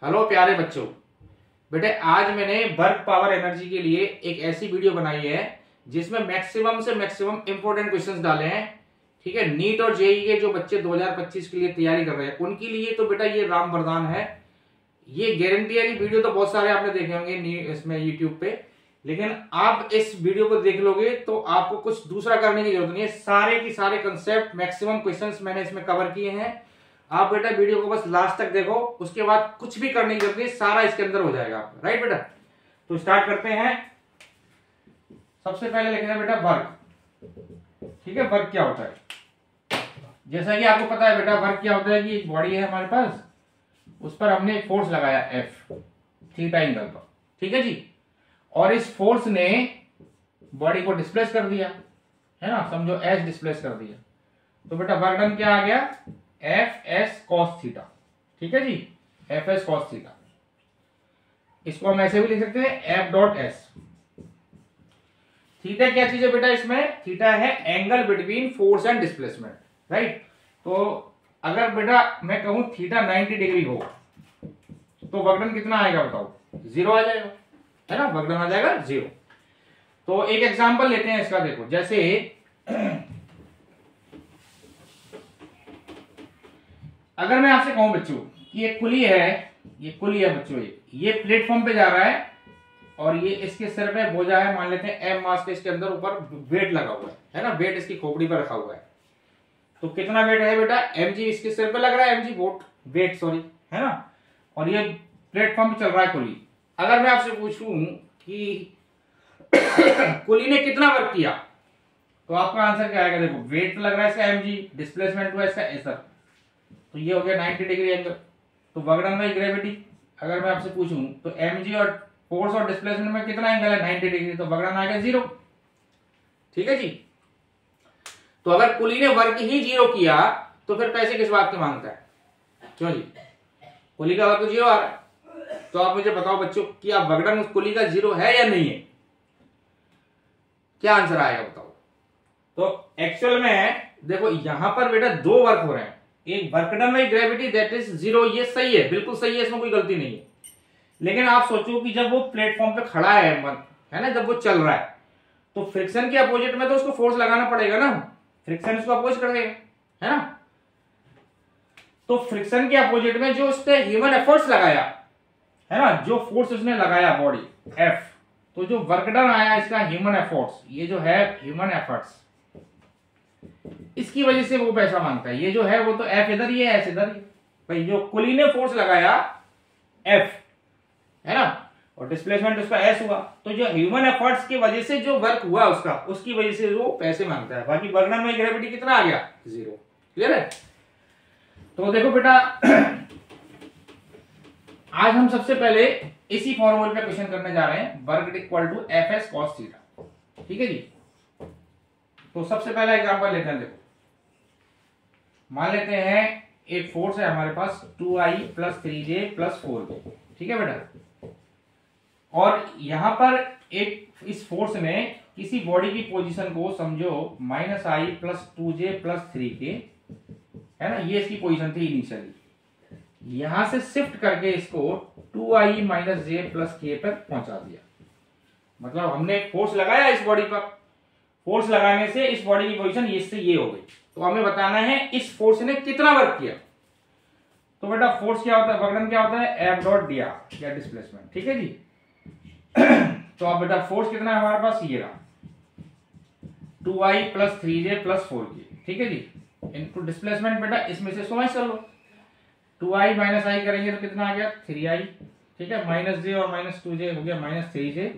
Hello प्यारे बच्चों, बेटे आज मैंने वर्क पावर एनर्जी के लिए एक ऐसी वीडियो बनाई है जिसमें मैक्सिमम से मैक्सिमम इंपॉर्टेंट क्वेश्चंस डाले हैं। ठीक है, नीट और जेईई के जो बच्चे 2025 के लिए तैयारी कर रहे हैं उनके लिए तो बेटा ये राम वरदान है। ये गारंटी है कि वीडियो तो बहुत सारे आपने देखे होंगे इसमें यूट्यूब पे, लेकिन आप इस वीडियो को देख लोगे तो आपको कुछ दूसरा करने की जरूरत नहीं है। सारे के सारे कंसेप्ट, मैक्सिमम क्वेश्चंस मैंने इसमें कवर किए हैं। आप बेटा वीडियो को बस लास्ट तक देखो, उसके बाद कुछ भी करने की जरूरत नहीं, सारा इसके अंदर हो जाएगा आपका। राइट बेटा, तो स्टार्ट करते हैं। सबसे पहले लिखना है बेटा वर्क। ठीक है, वर्क क्या होता है? जैसा कि आपको पता है बेटा, वर्क क्या होता है कि एक बॉडी है हमारे पास, उस पर हमने एक फोर्स लगाया एफ थीटा एंगल पर। ठीक है जी, और इस फोर्स ने बॉडी को डिस्प्लेस कर दिया, है ना, समझो एस डिस्प्लेस कर दिया। तो बेटा वर्क डन क्या आ गया? F S cos theta. ठीक है जी, एफ एस कॉस थीटा। इसको हम ऐसे भी लिख सकते हैं एफ डॉट एस। थीटा क्या चीज है बेटा? इसमें थीटा है angle between force and displacement. Right, तो अगर बेटा मैं कहूं थीटा 90 डिग्री हो तो वर्क डन कितना आएगा बताओ? 0 आ जाएगा, है ना, वर्क डन आ जाएगा 0। तो एक एग्जांपल लेते हैं इसका। देखो, जैसे अगर मैं आपसे कहूं बच्चों कि ये कुली है, ये कुली है बच्चों, ये प्लेटफॉर्म पे जा रहा है और ये इसके सिर पे बोझा है, मान लेते हैं एम मास के, इसके अंदर ऊपर वेट लगा हुआ है ना, वेट इसकी खोपड़ी पर रखा हुआ है। तो कितना वेट है बेटा? एम जी इसके सिर पे लग रहा है, एम जी वेट सॉरी, है ना, और ये प्लेटफॉर्म पे चल रहा है कुली। अगर मैं आपसे पूछूं कि कुली ने कितना वर्क किया तो आपका आंसर क्या आएगा? देखो, वेट लग रहा है इसका एम जी, डिस्प्लेसमेंट हुआ इसका एसर, तो ये हो गया 90 डिग्री एंगल। तो वर्क डन बाय ग्रेविटी अगर मैं आपसे पूछूं तो mg और फोर्स और डिस्प्लेसमेंट में कितना एंगल है? 90 डिग्री, तो वर्क डन आ गया 0। ठीक है जी, तो अगर कुली ने वर्क ही 0 किया तो फिर पैसे किस बात के मांगता है? क्यों जी, कुली का वर्क तो 0 आ रहा है। तो आप मुझे बताओ बच्चों, कि आप वर्क डन उस कुली का 0 है या नहीं है? क्या आंसर आएगा बताओ? तो एक्चुअल में देखो, यहां पर बेटा 2 वर्क हो रहे हैं। एक work done by gravity that is 0, ये सही है, बिल्कुल सही है, इसमें कोई गलती नहीं है। लेकिन आप सोचो कि जब वो प्लेटफॉर्म पे खड़ा है ना, जब वो चल रहा है तो फ्रिक्शन के अपोजिट में तो उसको फोर्स लगाना पड़ेगा ना, फ्रिक्शन इसको अपोज कर देगा, है ना। तो फ्रिक्शन के अपोजिट में जो उसने ह्यूमन एफर्ट्स लगाया, है ना, जो फोर्स उसने लगाया बॉडी एफ, तो जो वर्क डन आया इसका ह्यूमन एफर्ट्स, ये जो है ह्यूमन एफर्ट्स, इसकी वजह से वो पैसा मांगता है। ये जो है वो तो एफ इधर ही है, एस इधर ही। भाई जो कुली ने फोर्स लगाया एफ, है ना, और डिस्प्लेसमेंट उसका एस हुआ, तो जो ह्यूमन एफर्ट्स की वजह से जो वर्क हुआ उसका, उसकी वजह से वो पैसे मांगता है। बाकी वर्क डन बाय ग्रेविटी कितना आ गया? 0। क्लियर है? तो देखो बेटा, आज हम सबसे पहले इसी फॉर्मूले पे क्वेश्चन करने जा रहे हैं, work equal to F S cos theta. ठीक है जी, तो सबसे पहला एग्जांपल लेते हैं। देखो, मान लेते हैं एक फोर्स है हमारे पास 2i plus 3j plus 4j। ठीक है बेटा, और यहां पर एक इस फोर्स ने किसी बॉडी की पोजीशन को समझो -i plus 2j plus 3k, है ना, ये इसकी पोजीशन थी इनिशियली। यहां से शिफ्ट करके इसको 2i minus j plus k पर पहुंचा दिया। मतलब हमने फोर्स लगाया इस बॉडी पर, फोर्स लगाने से इस बॉडी की पोजीशन इससे ये हो गई। तो हमें बताना है इस फोर्स ने कितना वर्क किया। तो बेटा फोर्स क्या होता है, वर्क डन क्या होता है? एफ डॉट डी आर या डिस्प्लेसमेंट। ठीक है जी, तो अब बेटा फोर्स कितना है हमारे पास? ये रहा 2i plus 3j plus 4k। ठीक है जी, इनटू डिस्प्लेसमेंट बेटा इसमें से समझ कर लो, 2i माइनस i करेंगे तो कितना आ गया? 3i। ठीक है, माइनस j और माइनस 2j हो गया माइनस 3j,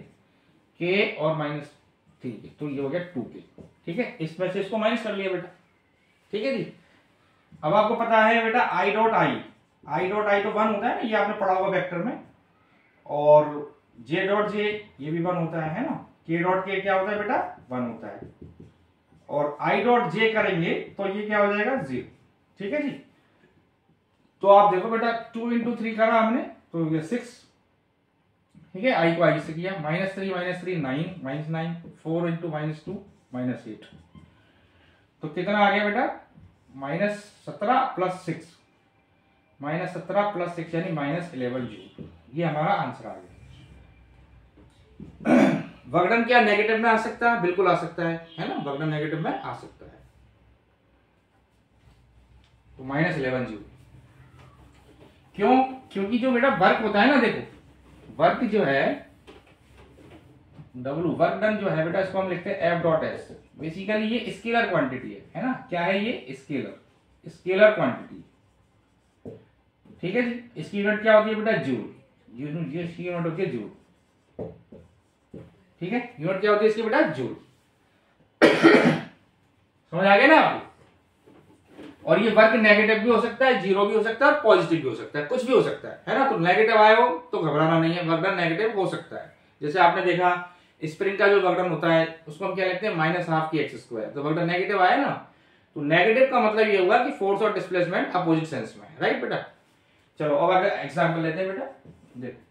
k और माइनस 3k, तो ये हो गया 2k। ठीक है, इसमें से इसको माइनस कर लिया बेटा। ठीक है जी, अब आपको पता है बेटा आई डॉट आई तो 1 होता है ना, ये आपने पढ़ा होगा वेक्टर में, और जे डॉट जे ये भी 1 होता है ना, के डॉट के क्या होता है बेटा? 1 होता है, और आई डॉट जे करेंगे तो ये क्या हो जाएगा? 0। ठीक है जी, तो आप देखो बेटा 2 इंटू 3 करा हमने तो ये 6। ठीक है, आई को आई से किया, -3 9 -9, 4 इंटू -2 -8, तो कितना आ गया बेटा? -17 प्लस 6, -17 + 6 यानी -11 जूल। ये हमारा आंसर आ गया। वर्कडन क्या नेगेटिव में आ सकता है? बिल्कुल आ सकता है ना, वर्कडन नेगेटिव में आ सकता है। तो -11 जूल क्यों? क्योंकि जो बेटा वर्क होता है ना, देखो वर्क जो है W, वर्क डन जो है बेटा, इसको हम लिखते हैं F.S। बेसिकली ये स्केलर क्वांटिटी है ना। क्या है ये? Scalar quantity. ठीक है जी। इसकी यूनिट क्या होती है बेटा? जूल। इसकी यूनिट होती है जूल। ठीक है, यूनिट क्या होती है इसकी बेटा? जूल। समझ आ गया ना आपको? और ये वर्क नेगेटिव भी हो सकता है, जीरो भी हो सकता है और पॉजिटिव भी हो सकता है, कुछ भी हो सकता है ना। तो नेगेटिव आए हो तो घबराना नहीं है, वर्क डन नेगेटिव हो सकता है। जैसे आपने देखा स्प्रिंग का जो वर्क डन होता है उसको हम क्या लिखते हैं? -12 x²। तो वर्क डन नेगेटिव आया ना, तो नेगेटिव का मतलब ये हुआ कि फोर्स और डिस्प्लेसमेंट अपोजिट सेंस में है, राइट बेटा। चलो अब अगर एग्जांपल लेते हैं बेटा, देखो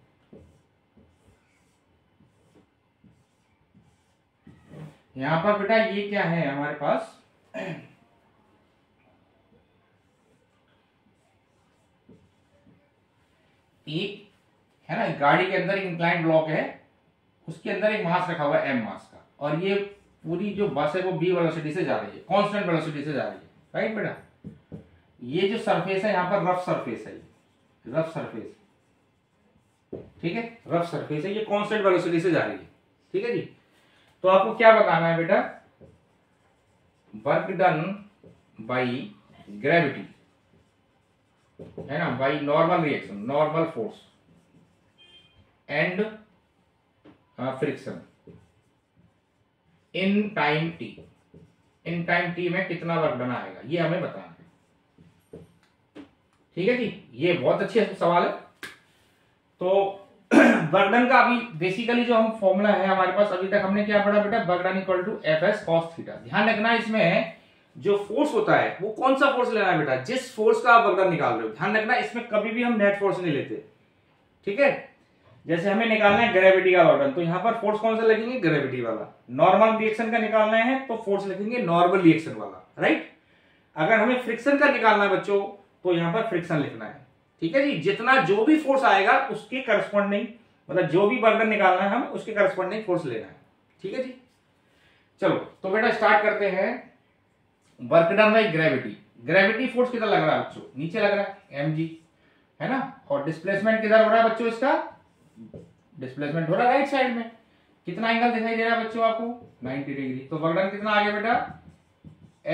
यहां पर बेटा ये क्या है हमारे पास, एक है ना गाड़ी के अंदर एक इंक्लाइंड ब्लॉक है, उसके अंदर एक मास रखा हुआ है m मास का, और ये पूरी जो बस है वो b वेलोसिटी से जा रही है, कांस्टेंट वेलोसिटी से जा रही है, राइट बेटा। ये जो सरफेस है यहाँ पर रफ सरफेस है, रफ सरफेस, ठीक है, रफ सरफेस है, ये कांस्टेंट वेलोसिटी से जा रही है, ठीक है जी। तो आपको क्या बताना है बेटा? वर्क डन बाई ग्रेविटी है ना, by normal reaction, normal force and friction in time T. In time T में कितना वर्क डन आएगा ये हमें बताना है, ठीक है जी। ये बहुत अच्छे सवाल है। तो वर्क डन का अभी बेसिकली जो हम फॉर्मूला है हमारे पास अभी तक हमने क्या पढ़ा बेटा? Work done equal to Fs cos theta. ध्यान रखना इसमें जो फोर्स होता है वो कौन सा फोर्स लेना है बेटा? जिस फोर्स का आप वर्क डन निकाल रहे हो। ध्यान रखना इसमें कभी भी हम नेट फोर्स नहीं लेते, ठीक है। जैसे हमें निकालना है ग्रेविटी का वर्क डन, तो यहाँ पर फोर्स कौन सा लगेंगे? ग्रेविटी वाला। नॉर्मल रिएक्शन का निकालना है तो फोर्स लिखेंगे नॉर्मल रिएक्शन वाला, राइट। अगर हमें फ्रिक्शन का निकालना है बच्चों तो यहाँ पर फ्रिक्शन लिखना है, ठीक है जी। जितना जो भी फोर्स आएगा उसके करस्पॉन्डिंग, मतलब जो भी वर्क डन निकालना है हम उसके करस्पॉन्डिंग फोर्स लेना है, ठीक है जी। चलो तो बेटा स्टार्ट करते हैं। Work done by gravity. Gravity force कितना लग रहा है बच्चों? नीचे लग रहा है mg, है ना। और डिस्प्लेसमेंट किधर हो रहा है बच्चों? इसका डिस्प्लेसमेंट हो रहा है राइट साइड में। कितना एंगल दिखाई दे रहा है बच्चों आपको? 90 डिग्री। तो वर्क डन कितना आ गया बेटा?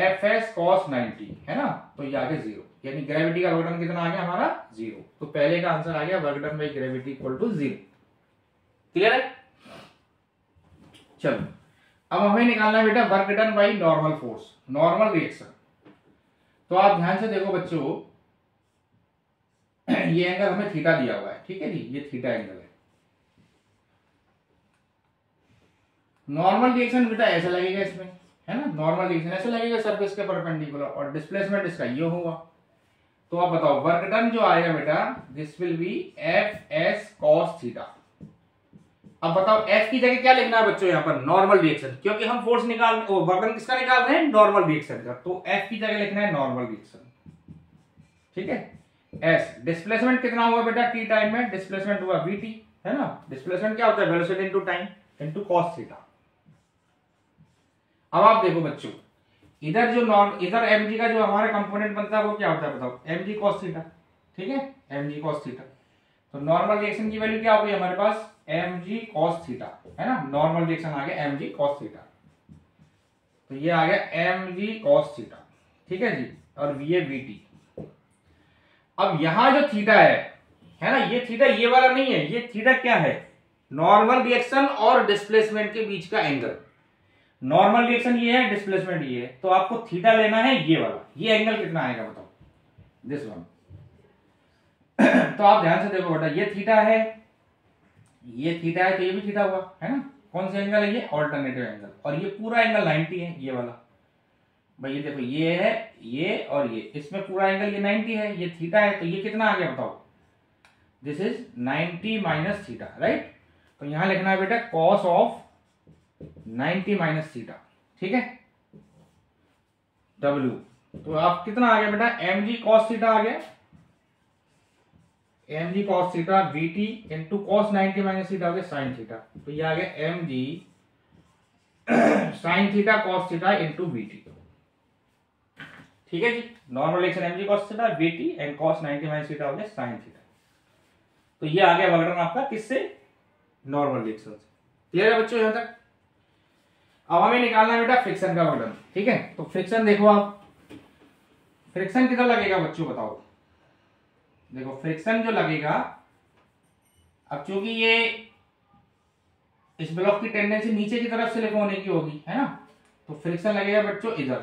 Fs cos 90, है ना। तो ये आ गया 0, यानी ग्रेविटी का वर्क डन कितना आ गया हमारा? 0। तो पहले का आंसर आ गया work done by gravity equal to 0। Clear है? चलो अब हमें निकालना है बेटा work done by normal force, normal reaction. तो आप ध्यान से देखो बच्चों, ये एंगल हमें थीटा दिया हुआ है, ठीक है जी, ये थीटा एंगल है। नॉर्मल रिएक्शन बेटा ऐसा लगेगा इसमें, है ना। नॉर्मल रिएक्शन ऐसा लगेगा सरफेस के परपेंडिकुलर, और डिस्प्लेसमेंट इसका ये होगा। तो आप बताओ वर्क डन जो आएगा बेटा, this will be Fs cos theta. अब बताओ F की जगह क्या लिखना है बच्चों? यहाँ पर नॉर्मल रिएक्शन, क्योंकि हम फोर्स निकाल, वर्क डन किसका निकाल रहे हैं? नॉर्मल रिएक्शन का। तो F की जगह लिखना है नॉर्मल रिएक्शन, ठीक है। S डिस्प्लेसमेंट कितना हुआ बेटा? t टाइम में डिस्प्लेसमेंट हुआ vt, है ना। डिस्प्लेसमेंट क्या होता है? Velocity into time into cos theta. अब आप देखो बच्चों, इधर जो इधर mg का जो हमारा कंपोनेंट बनता है वो क्या होता है बताओ? mg cos थीटा, ठीक है, mg cos थीटा। तो नॉर्मल रिएक्शन की वैल्यू क्या हो गई हमारे पास? mg cos थीटा, है ना। नॉर्मल रिएक्शन आ गया mg cos थीटा, तो ये आ गया mg cos थीटा, ठीक है जी। और ये vt। अब यहां जो थीटा है ना, ये थीटा ये वाला नहीं है, ये थीटा क्या है? नॉर्मल रिएक्शन और डिस्प्लेसमेंट के बीच का एंगल। नॉर्मल रिएक्शन ये है, डिस्प्लेसमेंट ये है, तो आपको थीटा लेना है ये वाला। ये एंगल कितना आएगा बताओ? This one. तो आप ध्यान से देखो बेटा, ये थीटा है, ये थीटा है, तो ये भी थीटा हुआ, है ना। कौन सा एंगल है? ये ऑल्टरनेटिव एंगल। और ये पूरा एंगल 90 है, ये वाला भाई। ये देखो, ये है, ये और ये, इसमें पूरा एंगल ये 90 है, ये थीटा है, तो ये कितना आ गया बताओ? This is 90 minus theta, right. तो यहां लिखना है बेटा कॉस ऑफ 90 माइनस थीटा, ठीक है, W। तो आप कितना आ गया बेटा? mg cos थीटा आ गया, m g cos theta v t into cos 90 minus theta हो गया साइन थीटा। तो ये आ गया m g sine theta cos theta into v t. ठीक है जी, normal reaction m g cos theta v t and cos 90 minus theta हो गया साइन थीटा। तो ये आ गया वर्गन आपका किससे, नॉर्मल रिएक्शन से। क्लियर है बच्चों यहां तक। अब हमें निकालना है बेटा फ्रिक्शन का वर्गन। ठीक है, तो फ्रिक्शन देखो आप, फ्रिक्शन कितना लगेगा बच्चों बताओ। देखो फ्रिक्शन जो लगेगा, अब चूंकि ये इस ब्लॉक की टेंडेंसी नीचे की तरफ से लेकर होने की होगी, है ना, तो फ्रिक्शन लगेगा बच्चों इधर,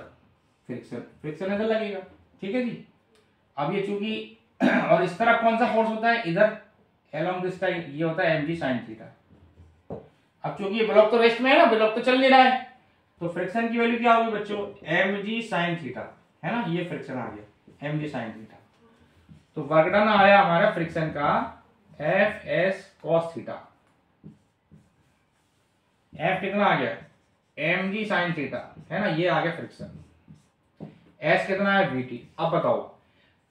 फ्रिक्शन इधर लगेगा। ठीक है जी। अब ये चूंकि और इस तरफ कौन सा फोर्स होता है, इधर along दिस टाइम ये होता है mg sin थीटा। अब चूंकि ये ब्लॉक तो रेस्ट में है ना, ब्लॉक तो चल नहीं रहा है, तो फ्रिक्शन की वैल्यू क्या होगी बच्चों, mg sin थीटा, है ना, ये फ्रिक्शन आ गया mg sin थीटा। तो वर्क डन आया हमारा फ्रिक्शन का fs cos थीटा। f कितना आ गया, mg sin थीटा, है ना, ये आ गया फ्रिक्शन। s कितना है vt। अब बताओ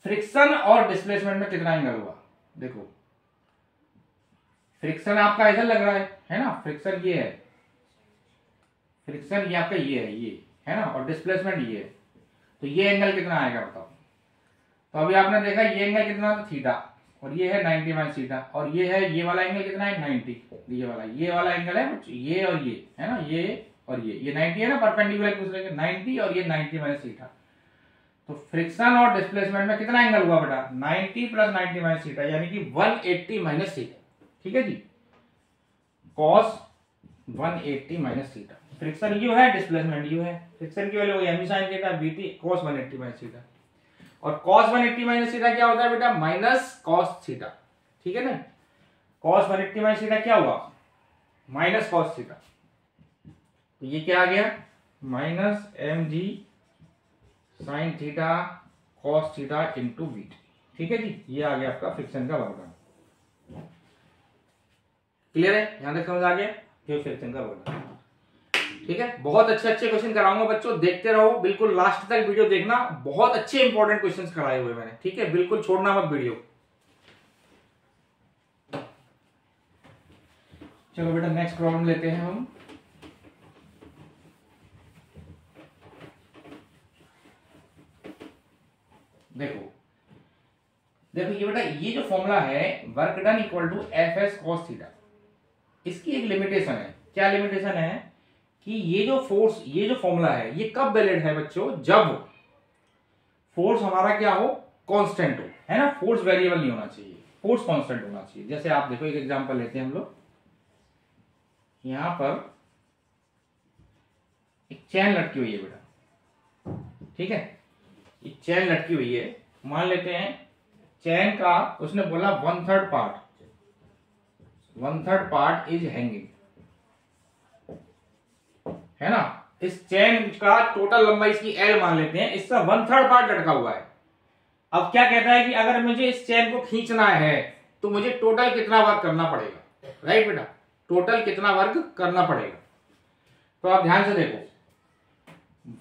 फ्रिक्शन और डिस्प्लेसमेंट में कितना एंगल हुआ। देखो फ्रिक्शन आपका इधर लग रहा है ना, फ्रिक्शन ये है, फ्रिक्शन ये आपका ये है ना, और डिस्प्लेसमेंट ये है, तो ये एंगल कितना आएगा बताओ। तो अभी आपने देखा ये एंगल कितना था थीटा, और ये है 90 माइनस थीटा, और ये है ये वाला एंगल कितना है 90, ये वाला एंगल है बच्चों, ये और ये है ना, ये और ये 90 है ना, परपेंडिकुलर एक दूसरे के 90, और ये 90 माइनस थीटा। तो फ्रिक्शन और डिस्प्लेसमेंट में कितना एंगल हुआ बेटा, 90 प्लस 90 माइनस थीटा, यानी कि 180 माइनस थीटा। ठीक है जी, cos 180 minus theta. Friction you है, डिस्प्लेसमेंट यू है, फ्रिक्शन की value mg sin theta, vt cos 180 minus theta, और cos 180 माइनस थीटा क्या होता है बेटा, माइनस cos थीटा। ठीक है ना, cos 180 माइनस थीटा क्या हुआ, माइनस cos थीटा। तो ये क्या आ गया, minus mg sin theta cos theta into vt। ठीक है जी, ये आ गया आपका फ्रिक्शन का वर्ग। क्लियर है, यहां तक समझ आ गया, ये फ्रिक्शन का वर्ग। ठीक है, बहुत अच्छे क्वेश्चन कराऊंगा बच्चों, देखते रहो, बिल्कुल लास्ट तक वीडियो देखना, बहुत अच्छे इंपॉर्टेंट क्वेश्चंस कराए हुए मैंने। ठीक है, बिल्कुल छोड़ना मत वीडियो। चलो बेटा नेक्स्ट प्रॉब्लम लेते हैं हम। देखो ये बेटा, ये जो फॉर्मूला है work done equal to fs cos theta, इसकी एक लिमिटेशन है। क्या लिमिटेशन है कि ये जो फोर्स, ये जो फॉर्मूला है, ये कब वैलिड है बच्चों, जब फोर्स हमारा क्या हो, कांस्टेंट हो, है ना, फोर्स वेरिएबल नहीं होना चाहिए, फोर्स कांस्टेंट होना चाहिए। जैसे आप देखो एक एग्जांपल लेते हैं हम लोग, यहां पर एक चैन लटकी हुई है बेटा। ठीक है, ये चैन लटकी हुई है, मान लेते हैं चैन का उसने बोला 1/3 पार्ट इज हैंगिंग, है ना। इस चैन का टोटल लंबाई इसकी L मान लेते हैं, इसका 1/3 पार्ट लटका हुआ है। अब क्या कहता है कि अगर मुझे इस चैन को खींचना है तो मुझे टोटल कितना वर्क करना पड़ेगा, राइट बेटा, टोटल कितना वर्क करना पड़ेगा। तो आप ध्यान से देखो,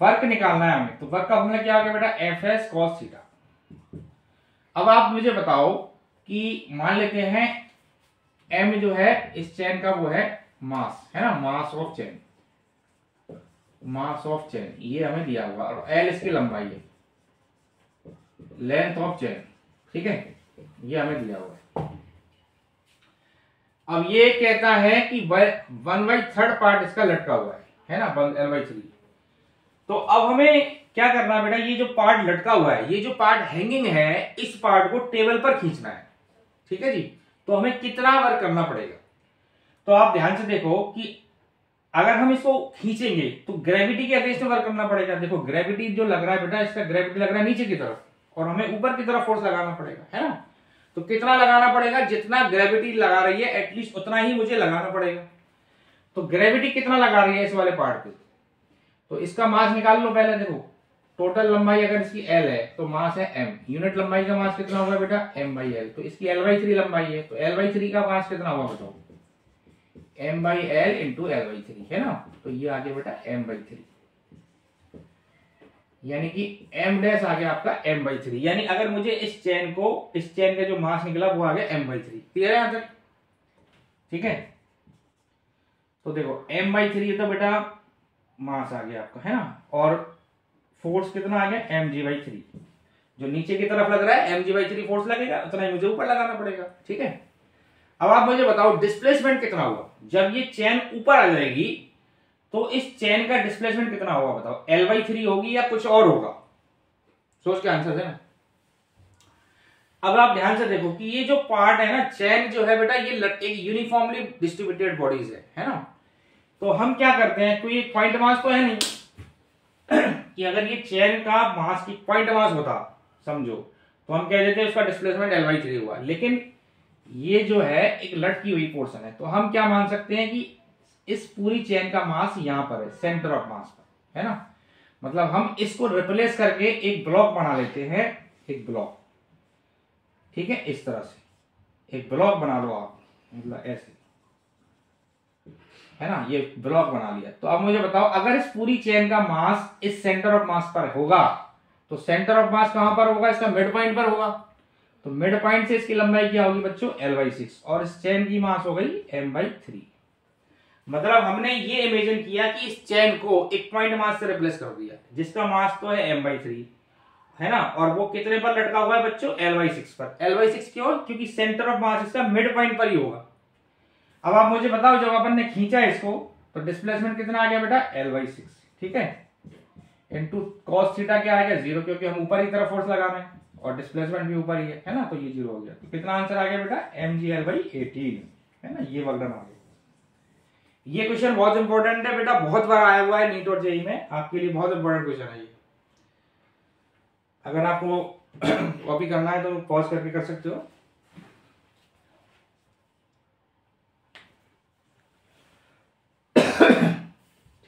वर्क निकालना है हमें, तो वर्क का फॉर्मूला क्या आ गया बेटा, fs cos थीटा। अब आप मुझे बताओ कि मान लेते हैं m जो है इस चैन का वो है मास, है ना, mass of chain, mass of चैन ये हमें दिया हुआ, और L इसकी लंबाई है, लेंथ ऑफ चैन। ठीक है, ये हमें दिया हुआ है। अब ये कहता है कि 1/3 पार्ट इसका लटका हुआ है ना, L/3। तो अब हमें क्या करना है बेटा, ये जो पार्ट लटका हुआ है, ये जो पार्ट हैंगिंग है, इस पार्ट को टेबल पर खींचना है। ठीक है जी, तो हमें कितना वर्क करना पड़ेगा। तो आप ध्यान से देखो कि अगर हम इसको खींचेंगे तो ग्रेविटी के अगेंस्ट वर्क करना पड़ेगा। देखो ग्रेविटी जो लग रहा है बेटा, इसका ग्रेविटी लग रहा है नीचे की तरफ, और हमें ऊपर की तरफ फोर्स लगाना पड़ेगा, है ना। तो कितना लगाना पड़ेगा, जितना ग्रेविटी लगा रही है एटलीस्ट उतना ही मुझे लगाना पड़ेगा। तो ग्रेविटी कितना लगा रही है इस वाले पार्ट पे, तो इसका मास निकाल लो पहले। देखो टोटल लंबाई अगर इसकी L है तो मास है m, यूनिट लंबाई का मास कितना होगा बेटा, m/L। तो इसकी L/3 लंबाई है, तो L/3 का मास कितना होगा बताओ, m/L इंटू L/3, है ना। तो ये आ गया बेटा m/3। यानी कि m डैश आ गया आपका m/3, यानी अगर मुझे इस चेन का जो मास निकला वो आ गया m/3। क्लियर है यहां तक? ठीक है, तो देखो m/3 तो बेटा मास आ गया आपका, है ना, और फोर्स कितना आ गया mg/3। जो नीचे की तरफ लग रहा है mg/3 फोर्स लगेगा, उतना ही मुझे ऊपर लगाना पड़ेगा। ठीक है, अब आप मुझे बताओ डिस्प्लेसमेंट कितना हुआ जब ये चेन ऊपर आ जाएगी, तो इस चेन का डिस्प्लेसमेंट कितना होगा बताओ, L/3 होगी या कुछ और होगा? सोच के आंसर देना। अब आप ध्यान से देखो कि ये जो पार्ट है ना, चेन जो है बेटा, ये एक यूनिफॉर्मली डिस्ट्रीब्यूटेड बॉडीज है ना। तो हम क्या करते हैं, कोई पॉइंट मास तो है नहीं कि अगर ये चेन का मास की पॉइंट मास होता समझो, तो हम कह देते हैं उसका डिस्प्लेसमेंट L/3 हुआ। लेकिन ये जो है एक लटकी हुई पोर्शन है, तो हम क्या मान सकते हैं कि इस पूरी चेन का मास यहां पर है, सेंटर ऑफ मास पर, है ना। मतलब हम इसको रिप्लेस करके एक ब्लॉक बना लेते हैं, एक ब्लॉक। ठीक है, इस तरह से एक ब्लॉक बना लो आप, मतलब ऐसे, है ना, ये ब्लॉक बना लिया। तो अब मुझे बताओ अगर इस पूरी चेन का मास इस सेंटर ऑफ मास पर होगा, तो सेंटर ऑफ मास कहां पर होगा, इसका मिड पॉइंट पर होगा। तो मिड पॉइंट से इसकी लंबाई क्या होगी बच्चों, L/6, और इस चेन की मास हो गई m/3। मतलब हमने ये इमेजिन किया कि इस चेन को एक पॉइंट मास से रिप्लेस कर दिया, जिसका मास तो है m/3, है ना, और वो कितने पर लटका हुआ है बच्चों, L/6 पर। L/6 क्यों, क्योंकि सेंटर ऑफ मास इसका मिड पॉइंट पर ही होगा। अब आप मुझे बताओ जब अपन ने खींचा इसको, तो डिस्प्लेसमेंट कितना आ गया बेटा, L/6। ठीक है, इनटू cos थीटा क्या आ गया, 0, क्योंकि हम ऊपर की तरफ फोर्स लगा रहे हैं और डिस्प्लेसमेंट भी ऊपर ही है ना, तो ये 0 हो गया। तो कितना आंसर आ गया बेटा, mgL/18, है ना, ये वर्कडन आ गया। ये क्वेश्चन बहुत इंपॉर्टेंट है बेटा, बहुत बार आया हुआ है नीट और जेईई में, आपके लिए बहुत इंपॉर्टेंट क्वेश्चन है ये। अगर आपको कॉपी करना है तो पॉज करके कर सकते हो।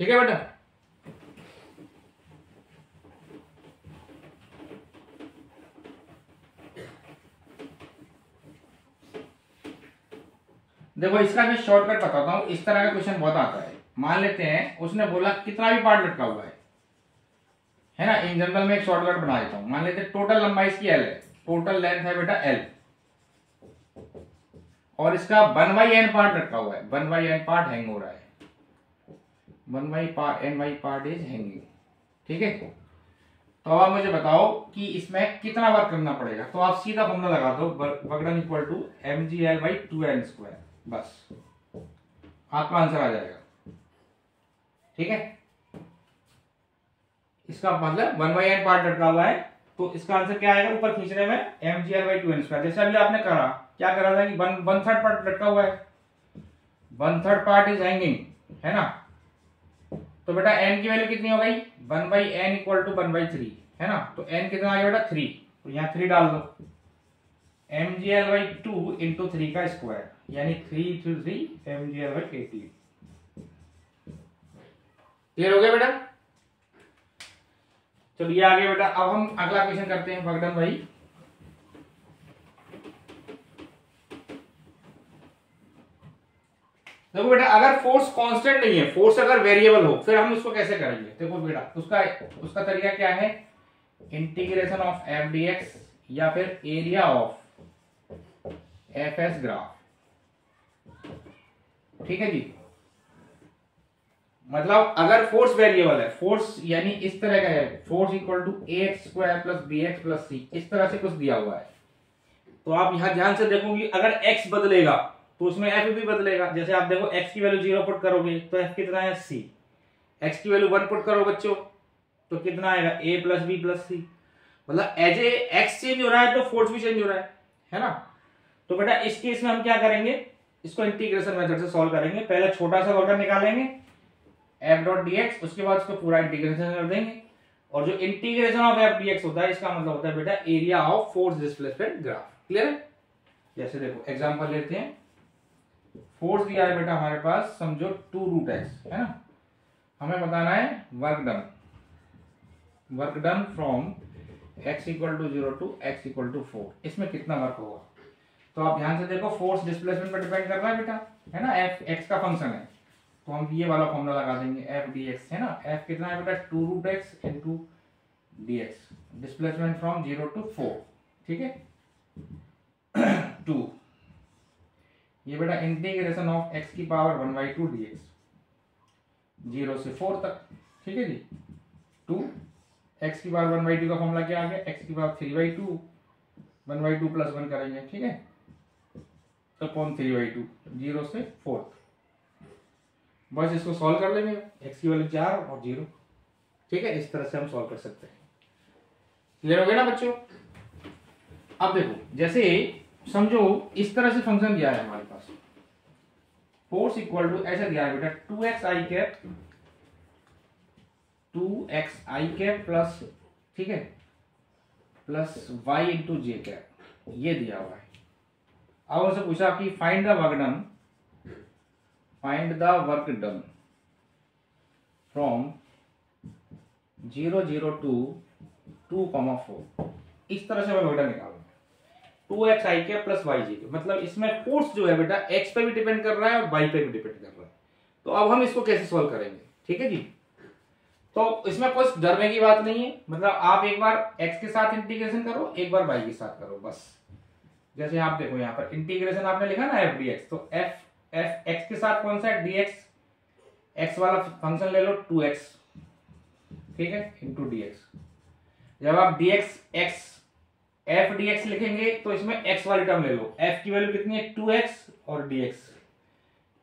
ठीक है बेटा, देखो इसका मैं शॉर्टकट बताता हूं। इस तरह का क्वेश्चन बहुत आता है। मान लेते हैं उसने बोला कितना भी पार्ट लटका हुआ है ना, इन जनरल में एक शॉर्टकट बना देता हूं। मान लेते हैं टोटल लंबाई इसकी L है, टोटल लेंथ है बेटा L, और इसका 1/n पार्ट लटका हुआ है, 1/n पार्ट हैंग हो रहा है, 1/n पार्ट इज हैंगिंग। ठीक है, तो अब आप मुझे बताओ कि इसमें कितना वर्क करना पड़ेगा। तो आप सीधा फॉर्मूला लगा दो, वर्कडन इक्वल टू mgL/2n², बस आपका आंसर आ जाएगा। ठीक है, इसका मतलब 1/n पार्ट लटका हुआ है, तो इसका आंसर क्या आएगा ऊपर खींचने में, mgL/2n²। जैसे अभी आपने करा, क्या करा था कि 1/3 पार्ट लटका हुआ है, 1/3 पार्ट इज हैंगिंग, है ना। तो बेटा n की वैल्यू कितनी हो गई, 1/n इक्वल टू 1/3, है ना। तो n कितना आ गया बेटा 3, तो यहाँ 3 डाल दो, mgL/2 इंटू 3 का स्क्वायर, यानी 3 इंटू 3 mgL/18। क्लियर हो गया बेटा, चलो ये आ गया बेटा। अब हम अगला क्वेश्चन करते हैं वर्कडन भाई। देखो बेटा अगर फोर्स कांस्टेंट नहीं है, फोर्स अगर वेरिएबल हो, फिर हम उसको कैसे करेंगे। देखो बेटा उसका तरीका क्या है, integration of F D x या फिर area of F S graph. ठीक है जी, मतलब अगर फोर्स वेरिएबल है, फोर्स यानी इस तरह का है, force equal to ax² plus bx plus c, इस तरह से कुछ दिया हुआ है। तो आप यहां ध्यान से देखोगे अगर x बदलेगा तो उसमें f भी बदलेगा। जैसे आप देखो x की वैल्यू 0 पुट करोगे तो f कितना है c, x की वैल्यू 1 पुट करो बच्चों तो कितना आएगा a प्लस बी प्लस सी। मतलब एज ए x चेंज हो रहा है तो फोर्स भी चेंज हो रहा है ना। तो बेटा इस केस में हम क्या करेंगे, इसको इंटीग्रेशन मेथड से सॉल्व करेंगे। पहले छोटा सा वर्कडन निकालेंगे f डॉट dx, उसके बाद इसको पूरा इंटीग्रेशन कर देंगे, और जो इंटीग्रेशन ऑफ f dx होता है इसका मतलब होता है बेटा area of force displacement graph. Clear है। जैसे देखो एग्जांपल लेते हैं, फोर्स दिया है बेटा हमारे पास, समझो 2√x, है ना। हमें बताना है work done from x equal to 0 to x equal to 4, इसमें कितना वर्क होगा। तो आप ध्यान से देखो फोर्स डिस्प्लेसमेंट पर डिपेंड कर रहा है बेटा, है ना, f x का फंक्शन है, तो हम ये वाला फॉर्मूला लगा देंगे f dx, है ना। f कितना है बेटा 2√x into dx, displacement from 0 to 4, ठीक है। 2 ये बेटा इंटीग्रेशन ऑफ x की पावर 1/2 dx, 0 से 4 तक, ठीक है जी। 2 x की पावर 1/2 का फॉर्मूला क्या आ गया, x की पावर 3/2, 1/2 प्लस 1 करेंगे, ठीक है, अपॉन 3/2, 0 से 4। बस इसको सॉल्व कर लेंगे, x की वैल्यू 4 और 0, ठीक है। इस तरह से हम सॉल्व कर सकते हैं। क्लियर हो गया ना बच्चों। अब देखो, जैसे समझो इस तरह से फंक्शन दिया है हमारे पास, फोर्स इक्वल टू ऐसा दिया है बेटा 2xi कैप प्लस, ठीक है, प्लस y इंटू जे कैप, ये दिया हुआ है। अब उनसे पूछा कि find the work done from 0 0 to 2, 4। इस तरह से हमें वर्क डन निकालना है। 2xi कैप प्लस y जे, मतलब इसमें फोर्स जो है बेटा x पे भी डिपेंड कर रहा है और y पे भी डिपेंड कर रहा है। तो अब हम इसको कैसे सॉल्व करेंगे, ठीक है जी। तो इसमें कुछ डरने की बात नहीं है, मतलब आप एक बार x के साथ इंटीग्रेशन करो, एक बार y के साथ करो, बस। जैसे आप देखो यहाँ पर इंटीग्रेशन आपने लिखा ना f dx, तो f x के साथ कौन सा है, dx, x वाला फंक्शन ले लो 2x, ठीक है, इंटू dx। जब आप dx x f dx लिखेंगे तो इसमें x वाली टर्म ले लो, f की वैल्यू कितनी है 2x, और dx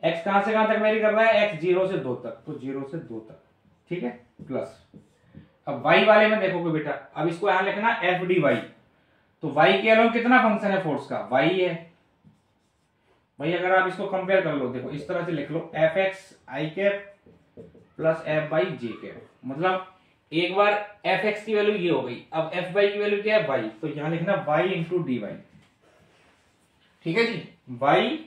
x कहां से कहां तक वेरी कर रहा है, x 0 से 2 तक, तो 0 से 2 तक, ठीक है, प्लस। अब y वाले में देखोगे बेटा, अब इसको यहां लिखना f dy, तो y के अलावा कितना फंक्शन है फोर्स का, y है भाई। अगर आप इसको कंपेयर कर लो, देखो इस तरह से लिख लो fx i cap plus f by J cap, मतलब एक बार fx की वैल्यू ये हो गई, अब f बाई की वैल्यू क्या है y, तो यहां लिखना y इंटू डी वाई, ठीक है जी। y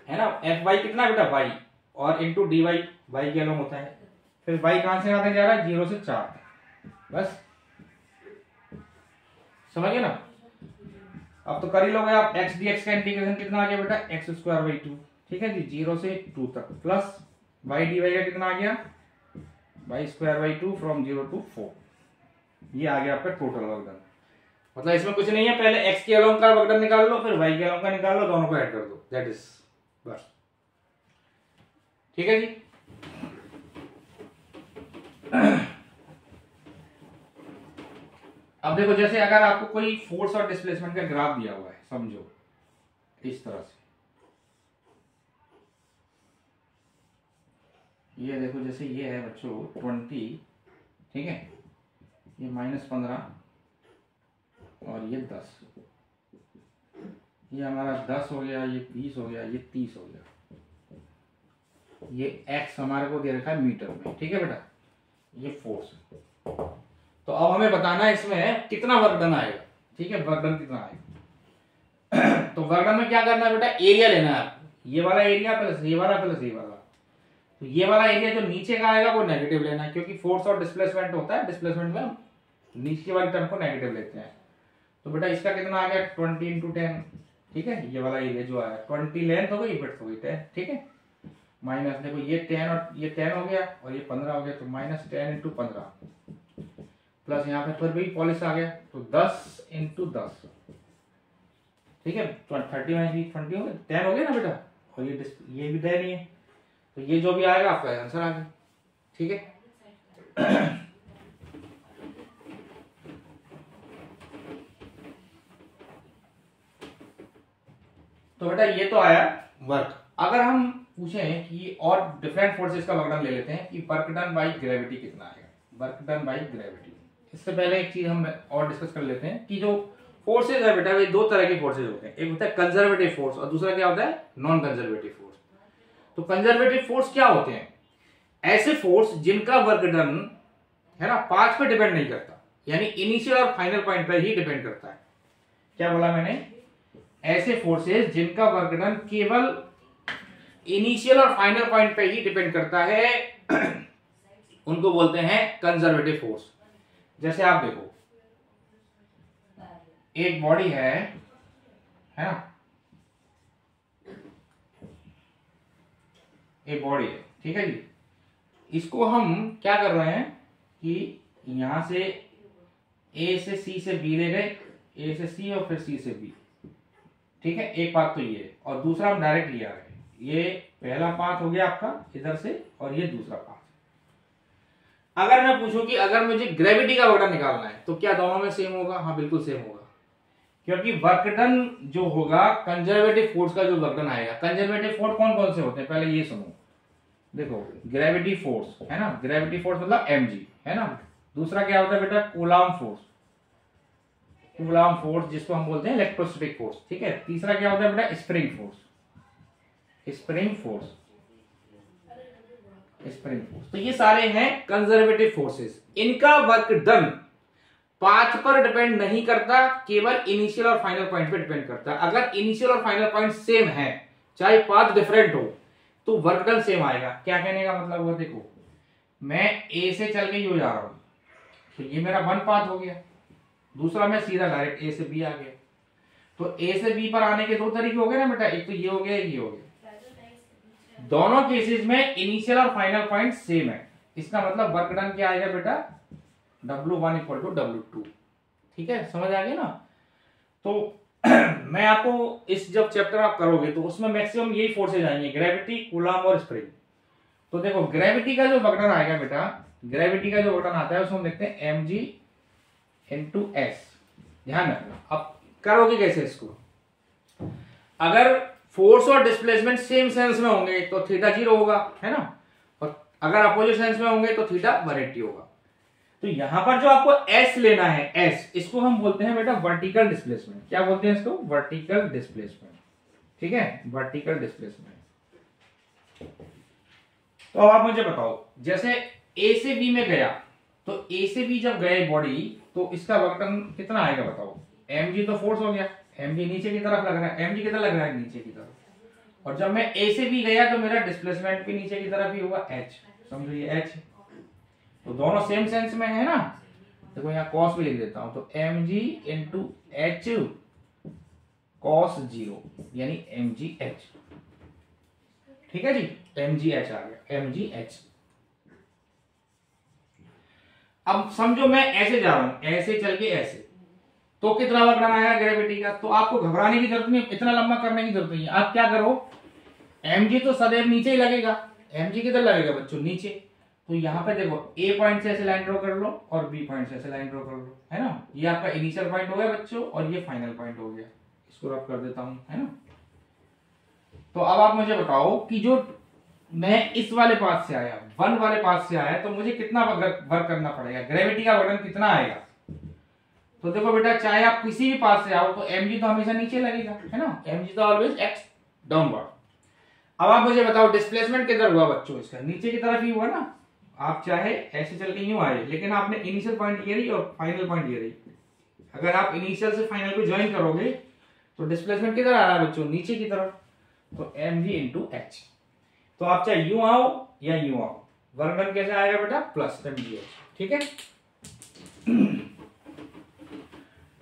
है ना, f y कितना बेटा y, और इंटू डी वाई, y के अलग होता है। फिर y कहां से आने जा रहा है, 0 से 4, बस समझ गए ना। अब तो कर ही लोगे आप, x dx का इंटीग्रेशन कितना आ गया बेटा, x²/2, ठीक है जी, 0 से 2 तक, प्लस y dy का कितना आ गया, y²/2 फ्रॉम 0 to 4। ये आ गया आपका टोटल वर्क डन। मतलब इसमें कुछ नहीं है, पहले x के अलोंग का वर्क डन निकाल लो, फिर y के अलोंग का निकाल लो, दोनों को ऐड कर दो, दैट इज बस, ठीक है जी। अब देखो, जैसे अगर आपको कोई फोर्स और डिस्प्लेसमेंट का ग्राफ दिया हुआ है, समझो इस तरह से, ये देखो, जैसे ये है बच्चों 20, ठीक है, ये -15 और ये 10, ये हमारा 10 हो गया, ये 20 हो गया, ये 30 हो गया, ये x हमारे को दे रखा है मीटर में, ठीक है बेटा, ये फोर्स है। तो अब हमें बताना है इसमें कितना वर्क डन आएगा, ठीक है, वर्क डन कितना आएगा। तो वर्क डन में क्या करना है बेटा, एरिया लेना है आपको, ये वाला एरिया प्लस ये वाला प्लस ये वाला। तो ये वाला एरिया जो नीचे का आएगा वो नेगेटिव लेना है, क्योंकि फोर्स और डिस्प्लेसमेंट होता है, डिस्प्लेसमेंट में नीचे वाली टर्म को नेगेटिव लेते हैं। तो बेटा इसका कितना आ गया 20 इंटू 10, ठीक है, ये वाला एरिया जो आया 20 लेंथ हो गई, विड्थ हो गई 10, ठीक है, माइनस देखो ये 10 और ये 10 हो गया और ये 15 हो गया, तो -10 इंटू 15, प्लस यहाँ पे फिर भी पॉलिश आ गया, तो 10 इंटू 10, ठीक है, 30 माइनस 20 हो गया, 10 हो गया ना बेटा, और ये भी 10 ही है, तो ये जो भी आएगा आपका आंसर आ गया, ठीक है। तो बेटा ये तो आया वर्क। अगर हम पूछें कि और डिफरेंट फोर्सेस का वर्क डन ले लेते हैं कि वर्क डन बाय ग्रेविटी कितना आएगा, वर्क डन बाय ग्रेविटी। इससे पहले एक चीज हम और डिस्कस कर लेते हैं कि जो फोर्सेज है बेटा, वे दो तरह के फोर्सेज होते हैं, एक होता है कंजर्वेटिव फोर्स और दूसरा क्या होता है नॉन कंजर्वेटिव फोर्स। तो कंजर्वेटिव फोर्स क्या होते हैं, ऐसे फोर्स जिनका वर्क डन है ना पाथ पे डिपेंड नहीं करता, यानी इनिशियल और फाइनल पॉइंट पर ही डिपेंड करता है। क्या बोला मैंने, ऐसे फोर्सेस जिनका वर्क डन केवल इनिशियल और फाइनल पॉइंट पे ही डिपेंड करता है उनको बोलते हैं कंजर्वेटिव फोर्स। जैसे आप देखो, एक बॉडी है ना, एक बॉडी है, ठीक है जी, इसको हम क्या कर रहे हैं कि यहां से ए से सी से बी ले गए, ए से सी और फिर सी से बी, ठीक है। एक बात तो ये है, और दूसरा हम डायरेक्ट ये आ रहे हैं, ये पहला पाथ हो गया आपका इधर से और ये दूसरा पाथ। अगर मैं पूछूं कि अगर मुझे ग्रेविटी का वर्क डन निकालना है तो क्या दोनों में सेम होगा? हाँ बिल्कुल सेम होगा, क्योंकि वर्क डन जो होगा कंजर्वेटिव फोर्स का जो वर्क डन आएगा। कंजर्वेटिव फोर्स कौन कौन से होते हैं पहले ये सुनो। देखो ग्रेविटी फोर्स है ना, ग्रेविटी फोर्स मतलब mg है ना। दूसरा क्या होता है बेटा? कूलॉम फोर्स, कूलॉम फोर्स जिसको हम बोलते हैं इलेक्ट्रोस्टैटिक फोर्स, ठीक है। तीसरा क्या होता है बेटा? Spring force, spring force, spring force. तो ये सारे हैं कंजर्वेटिव फोर्सेस। इनका वर्क डन पाथ पर डिपेंड नहीं करता, केवल इनिशियल और फाइनल पॉइंट पे डिपेंड करता है। अगर इनिशियल और फाइनल पॉइंट सेम है, चाहे पाथ डिफरेंट हो, तो वर्क डन सेम आएगा। क्या कहने का मतलब हुआ? देखो मैं ए से चल के यू जा रहा हूं, तो ये मेरा वन पाथ हो गया। दूसरा मैं सीधा डायरेक्ट ए से बी आ गया। तो ए से बी पर आने के दो तरीके हो गए ना बेटा, एक तो ये हो गया, एक ये हो गया। दोनों केसेस में इनिशियल और फाइनल पॉइंट सेम है। इसका मतलब वर्क डन क्या आएगा बेटा? W1 इक्वल टू W2, ठीक है। समझ आ गया ना? तो मैं आपको इस जब चैप्टर आप करोगे तो उसमें मैक्सिमम यही फोर्सेज आएंगे, ग्रेविटी, कूलॉम और स्प्रिंग। तो देखो ग्रेविटी का जो वर्क डन आएगा बेटा, ग्रेविटी का जो वर्क डन आता है उसमें हम देखते हैं mg इंटू एस। ध्यान रखना। अब करोगे कैसे इसको? अगर फोर्स और डिस्प्लेसमेंट सेम सेंस में होंगे तो थीटा 0 होगा, है ना। और अगर अपोजिट सेंस में होंगे तो थीटा 180 होगा। तो यहां पर जो आपको S लेना है, S, इसको हम बोलते हैं बेटा वर्टिकल डिस्प्लेसमेंट। क्या बोलते हैं इसको? वर्टिकल डिस्प्लेसमेंट, ठीक है, वर्टिकल डिस्प्लेसमेंट। तो अब आप मुझे बताओ, जैसे A से B में गया, तो A से B जब गए बॉडी, तो इसका वर्क डन कितना आएगा बताओ? mg तो फोर्स हो गया, mg नीचे की तरफ लग रहा है, mg कितना लग रहा है? नीचे की तरफ। और जब मैं A से B गया तो मेरा डिस्प्लेसमेंट भी नीचे की तरफ ही होगा, h। समझो ये h, तो दोनों सेम सेंस में है ना। देखो यहाँ कॉस भी लिख देता हूं, तो mg इंटू एच कॉस 0 यानी mgh, ठीक है जी। mgh आ गया, mgh। अब समझो मैं ऐसे जा रहा हूं, ऐसे चल के ऐसे, तो कितना वर्क डन आएगा ग्रेविटी का? तो आपको घबराने की जरूरत नहीं, इतना लंबा करने की जरूरत नहीं है। आप क्या करो, mg तो सदैव नीचे ही लगेगा। mg किधर लगेगा बच्चों? नीचे। तो यहाँ पे देखो A पॉइंट से ऐसे लाइन ड्रॉ कर लो और B पॉइंट से ऐसे लाइन ड्रॉ कर लो, है ना। ये आपका इनिशियल पॉइंट हो गया बच्चों और ये फाइनल पॉइंट हो गया। इसको रब कर देता हूं, है ना। तो अब आप मुझे बताओ कि जो मैं इस वाले पाथ से आया, वन वाले पाथ से आया, तो मुझे कितना वर्क करना पड़ेगा? ग्रेविटी का वर्क कितना आएगा? तो देखो बेटा, चाहे आप किसी भी पाथ से आओ तो mg तो हमेशा नीचे लगेगा, है ना। mg तो ऑलवेज x डाउनवर्ड। अब आप मुझे बताओ डिस्प्लेसमेंट किधर हुआ बच्चों? इसका नीचे की तरफ ही हुआ ना। आप चाहे ऐसे चल के यूं आए, लेकिन आपने इनिशियल पॉइंट ये रही और फाइनल पॉइंट ये रही। अगर आप इनिशियल से फाइनल को ज्वाइन करोगे तो डिस्प्लेसमेंट किधर आ रहा है बच्चों? नीचे की तरफ। तो mg इंटू एच। तो आप चाहे यूं आओ या यूं आओ, वर्क डन कैसे आएगा बेटा? प्लस mgh, ठीक है।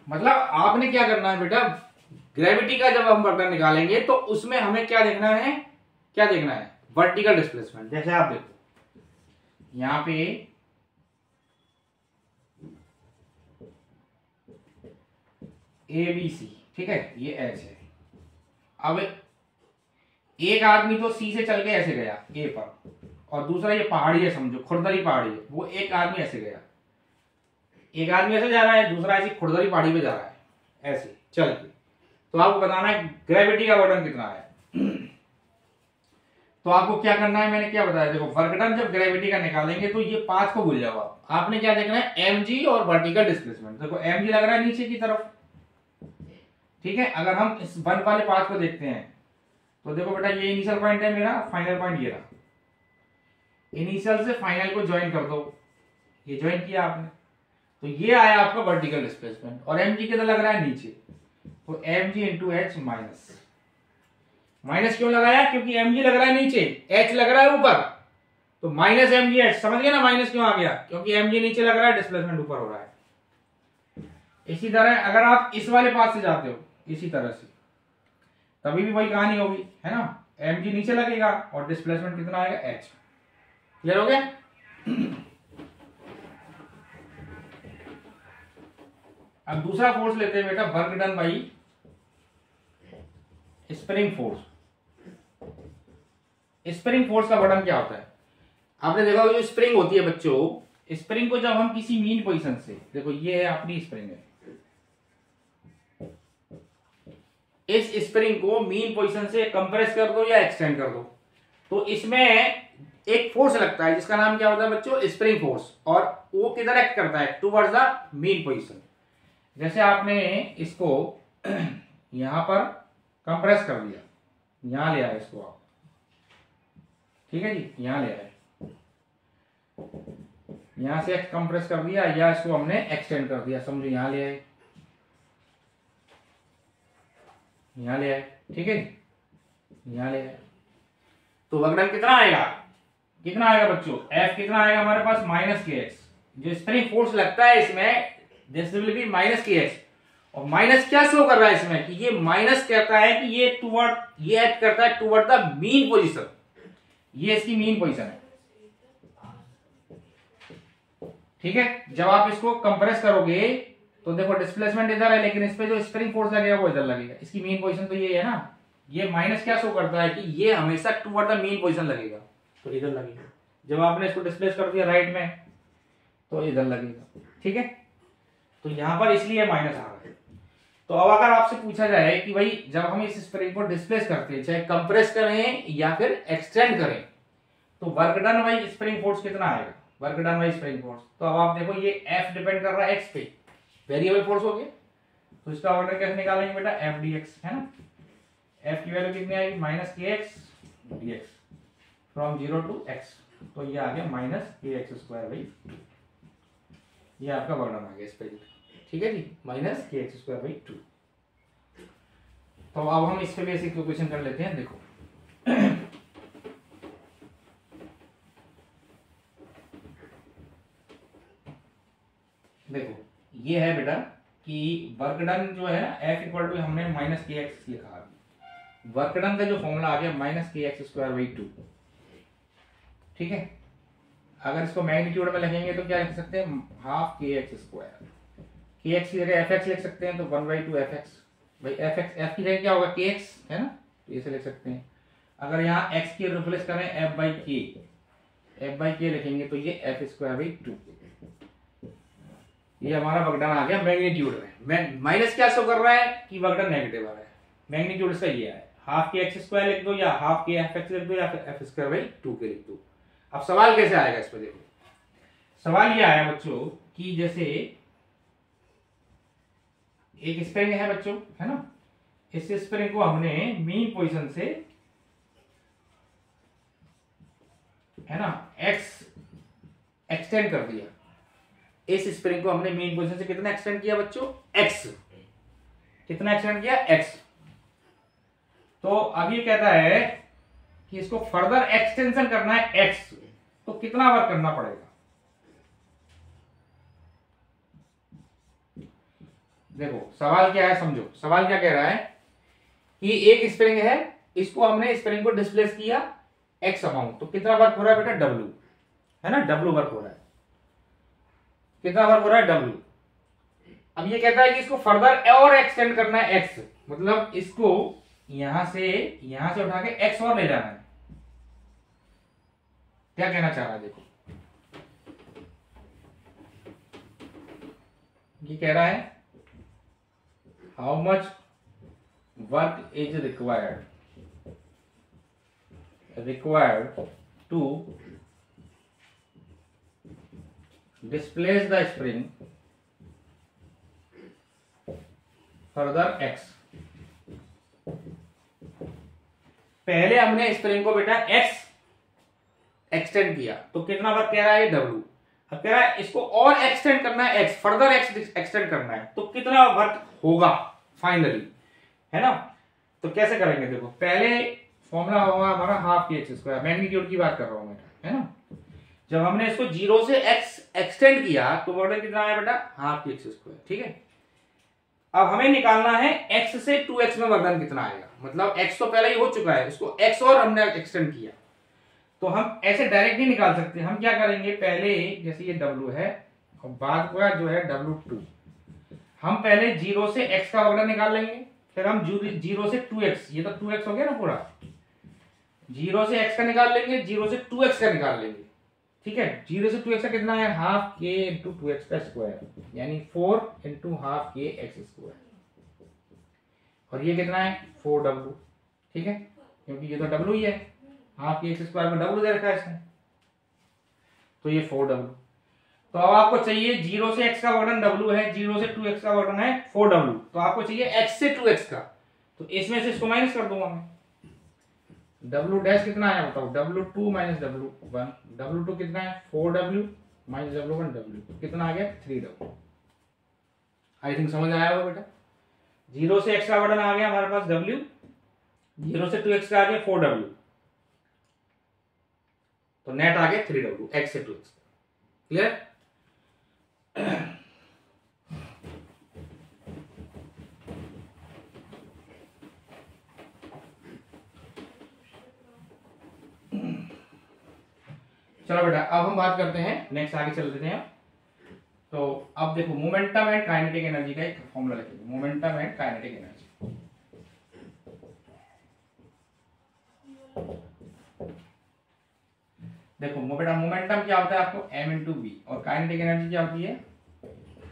मतलब आपने क्या करना है बेटा, ग्रेविटी का जब हम वर्क डन निकालेंगे तो उसमें हमें क्या देखना है? क्या देखना है? Vertical displacement. जैसे आप देखो यहां पे ABC, ठीक है, ये H है। अब एक आदमी तो C से चल के ऐसे गया A पर, और दूसरा ये पहाड़ी है, समझो खुरदरी पहाड़ी है, वो एक आदमी ऐसे गया। एक आदमी ऐसे जा रहा है, दूसरा ऐसी खुरदरी पहाड़ी पे जा रहा है, ऐसे चल के। तो आपको बताना है ग्रेविटी का वर्क डन कितना है। तो आपको क्या करना है, मैंने क्या बताया, देखो वर्क डन जब ग्रेविटी का निकालेंगे तो ये पाथ को भूल जाओ आप। आपने क्या देखना है? mg और वर्टिकल डिस्प्लेसमेंट। देखो mg लग रहा है नीचे की तरफ, ठीक है। अगर हम इस वन वाले पाथ को देखते हैं तो देखो बेटा, ये इनिशियल पॉइंट है मेरा, फाइनल पॉइंट ये रहा। इनिशियल से फाइनल को ज्वाइन कर दो, ये ज्वाइन किया आपने, तो ये आया आपका वर्टिकल डिस्प्लेसमेंट। और mg किधर लग रहा है? नीचे। तो mg into H minus. Minus क्यों लगाया? क्योंकि mg लग रहा है नीचे, h लग रहा है ऊपर, तो माइनस mgh। समझ गया ना माइनस क्यों आ गया? क्योंकि mg नीचे लग रहा है, डिस्प्लेसमेंट ऊपर हो रहा है। इसी तरह अगर आप इस वाले पाथ से जाते हो इसी तरह से, तभी भी वही कहानी होगी, है ना। mg नीचे लगेगा और डिस्प्लेसमेंट कितना आएगा? h। क्लियर हो गया? अब दूसरा फोर्स लेते हैं बेटा, work done by spring force. Spring force का वर्णन क्या होता है? आपने देखा जो स्प्रिंग होती है बच्चों, स्प्रिंग को जब हम किसी मीन पोजीशन से, देखो ये है अपनी स्प्रिंग है, इस स्प्रिंग को मीन पोजीशन से कंप्रेस कर दो या एक्सटेंड कर दो, तो इसमें एक फोर्स लगता है जिसका नाम क्या होता है बच्चों? Spring force. और वो किधर एक्ट करता है? Towards the mean position. जैसे आपने इसको यहां पर कंप्रेस कर दिया, यहां ले आए इसको आप, ठीक है जी, यहां ले आए, यहां से कंप्रेस कर दिया या इसको हमने एक्सटेंड कर दिया, समझो यहां ले आए, यहां ले आए, ठीक है, यहां ले आए, तो वर्क कितना आएगा? कितना आएगा बच्चों? F कितना आएगा हमारे पास? माइनस के एक्स। जो स्प्रिंग फोर्स लगता है इसमें, दिस विल बी माइनस के एक्स। और माइनस क्या शो कर रहा है इसमें? कि ये माइनस कहता है कि ये टुवर्ड, ये एक्ट करता है टुवर्ड द मीन पोजीशन, ये इसकी मीन पोजीशन है, ठीक है। जब आप इसको कंप्रेस करोगे तो देखो डिस्प्लेसमेंट इधर है, लेकिन इस पे जो स्प्रिंग फोर्स लगेगा वो इधर लगेगा, इसकी मीन पोजीशन तो ये है ना। ये माइनस क्या शो करता है? कि ये हमेशा टुवर्ड द मीन पोजीशन लगेगा, तो इधर लगेगा। जब आपने इसको डिस्प्लेस कर दिया राइट में, तो इधर लगेगा, ठीक है। तो यहां पर इसलिए माइनस आ रहा है। तो अब अगर आपसे पूछा जाए कि भाई जब हम इस स्प्रिंग को डिस्प्लेस करते हैं, चाहे कंप्रेस करें या फिर एक्सटेंड करें, तो work done by spring force कितना आएगा? Work done by spring force, तो अब आप देखो ये F डिपेंड कर रहा है x पे, वेरिएबल फोर्स हो गया, तो इसका ऑर्डर कैसे निकालेंगे बेटा? F dx, है ना। F की वैल्यू कितनी आएगी? माइनस के x dx from 0 to x, तो ये आ गया माइनस के एक्स स्क्वायर बाई 2, ये आपका वर्णन आ गया इस पे, ठीक है जी, माइनस के एक्स स्क्वायर बाई 2। तो अब हम इस पे बेसिक क्वेश्चन कर लेते हैं। देखो देखो ये है बेटा कि वर्क डन जो है ना, F इक्वल टू हमने माइनस के एक्स लिखा, वर्क डन का जो फॉर्मूला आ गया माइनस के एक्स स्क्वायर बाई 2, ठीक है। अगर इसको मैग्नीट्यूड में लिखेंगे तो क्या लिख सकते हैं? हाफ के एक्स स्क्वायर, के एक्स की जगह एफ एक्स लिख सकते हैं, तो 1/2 एफ एक्स। भाई एफ एक्स, एफ की जगह क्या होगा? के एक्स, है ना, तो इसे लिख सकते हैं। अगर यहाँ एक्स की रिप्लेस करें एफ बाई के लिखेंगे, तो ये एफ स्क्वायर बाई 2, ये हमारा वर्क डन आ गया मैग्नीट्यूड में। माइनस क्या शो कर रहा है? कि वर्क डन नेगेटिव आ रहा है, मैग्नीट्यूड इसका ये है, हाफ के एक्स स्क्वायर लिख दो या हाफ के एफ एक्स लिख दो या फिर एफ स्क्वायर बाई 2 के लिख दो। अब सवाल कैसे आएगा इस पर? देखो सवाल ये आया बच्चों कि जैसे एक स्प्रिंग है बच्चों, है ना, इस स्प्रिंग को हमने मीन पोजीशन से, है ना, एक्स एक्सटेंड कर दिया। इस स्प्रिंग को हमने मीन पोजीशन से कितना एक्सटेंड किया बच्चों? एक्स। कितना एक्सटेंड किया? एक्स। तो अब ये कहता है कि इसको फर्दर एक्सटेंशन करना है एक्स, तो कितना वर्क करना पड़ेगा? देखो सवाल क्या है, समझो सवाल क्या कह रहा है कि एक स्प्रिंग है, इसको हमने स्प्रिंग को डिस्प्लेस किया एक्स अमाउंट, तो कितना वर्क हो रहा है बेटा? डब्ल्यू, है ना, डब्ल्यू वर्क हो रहा है। कितना वर्क हो रहा है? डब्ल्यू। अब ये कहता है कि इसको फर्दर और एक्सटेंड करना है एक्स, मतलब इसको यहां से उठा के एक्स और ले जाना है। क्या कहना चाह रहा है? देखो ये कह रहा है how much work is required to displace the spring further x। पहले हमने स्प्रिंग को बेटा x एक्सटेंड किया, तो कितना वर्क कह रहा है? w। अब कह रहा है इसको और एक्सटेंड करना है x, फर्दर x एक्सटेंड करना है, तो कितना वर्क होगा फाइनली, है ना। तो कैसे करेंगे? देखो पहले फॉर्मूला होगा हमारा हाफ के एक्स स्क्वायर, मैग्नीट्यूड की बात कर रहा हूं मैं, है ना। जब हमने इसको 0 से x एक्सटेंड किया तो वर्क कितना आया बेटा? हाफ के एक्स स्क्वायर, ठीक है। अब हमें निकालना है x से 2x में वर्क कितना आएगा, मतलब x तो पहले ही हो चुका है, इसको x और हमने एक्सटेंड किया, तो हम ऐसे डायरेक्ट नहीं निकाल सकते। हम क्या करेंगे? पहले जैसे ये w है और बाद का जो है w2, हम पहले 0 से x का ऑर्डर निकाल लेंगे, फिर हम 0 से 2x, ये तो 2x हो गया ना पूरा, 0 से x का निकाल लेंगे, 0 से 2x का निकाल लेंगे, ठीक है। 0 से 2x का कितना है, हाफ k इंटू 2x का स्क्वायर, यानी 4 into half k x square, और ये कितना है 4w, ठीक है, क्योंकि ये तो w ही है, हाफ k x स्क्वायर में w दे रखा है इसमें, तो ये 4w। तो अब आपको चाहिए 0 से x का वर्डन w है, 0 से 2x का वर्डन है 4w, तो आपको चाहिए x से 2x का, तो इसमें से इसको माइनस कर दूंगा मैं। w डैश कितना है बताओ, w2 माइनस w1, w2 कितना है 4w माइनस w1 w, कितना आ गया 3w। आई थिंक समझ आया होगा बेटा। 0 से x का वर्डन आ गया हमारे पास w, 0 से 2x का आ गया 4w, तो नेट आ गया 3w x से 2x। क्लियर? चलो बेटा अब हम बात करते हैं, नेक्स्ट आगे चल देते हैं। तो अब देखो मोमेंटम एंड काइनेटिक एनर्जी का एक फॉर्मूला लिखेंगे, मोमेंटम एंड काइनेटिक एनर्जी। देखो बेटा मोमेंटम क्या होता है आपको m इंटू बी, और काइनेटिक एनर्जी क्या होती है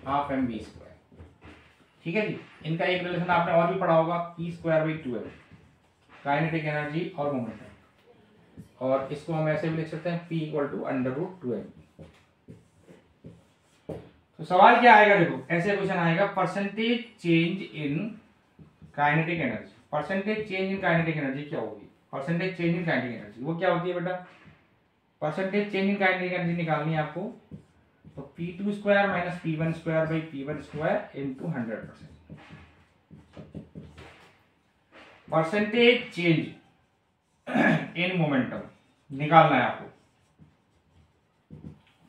हाफ एम बी स्क्वायर, ठीक है जी। इनका एक रिलेशन आपने और भी पढ़ा होगा, p square by 2m, kinetic energy और मोमेंटम, और इसको हम ऐसे भी लिख सकते हैं p equal to under root 2m। तो सवाल क्या आएगा, देखो ऐसे क्वेश्चन आएगा, percentage change in kinetic energy, percentage change in kinetic energy क्या होगी, percentage change in kinetic energy वो क्या होती है बेटा, percentage change in kinetic energy निकालनी है आपको, तो p2 square minus p1 square by p1 square into 100%। Percentage change in momentum निकालना है आपको,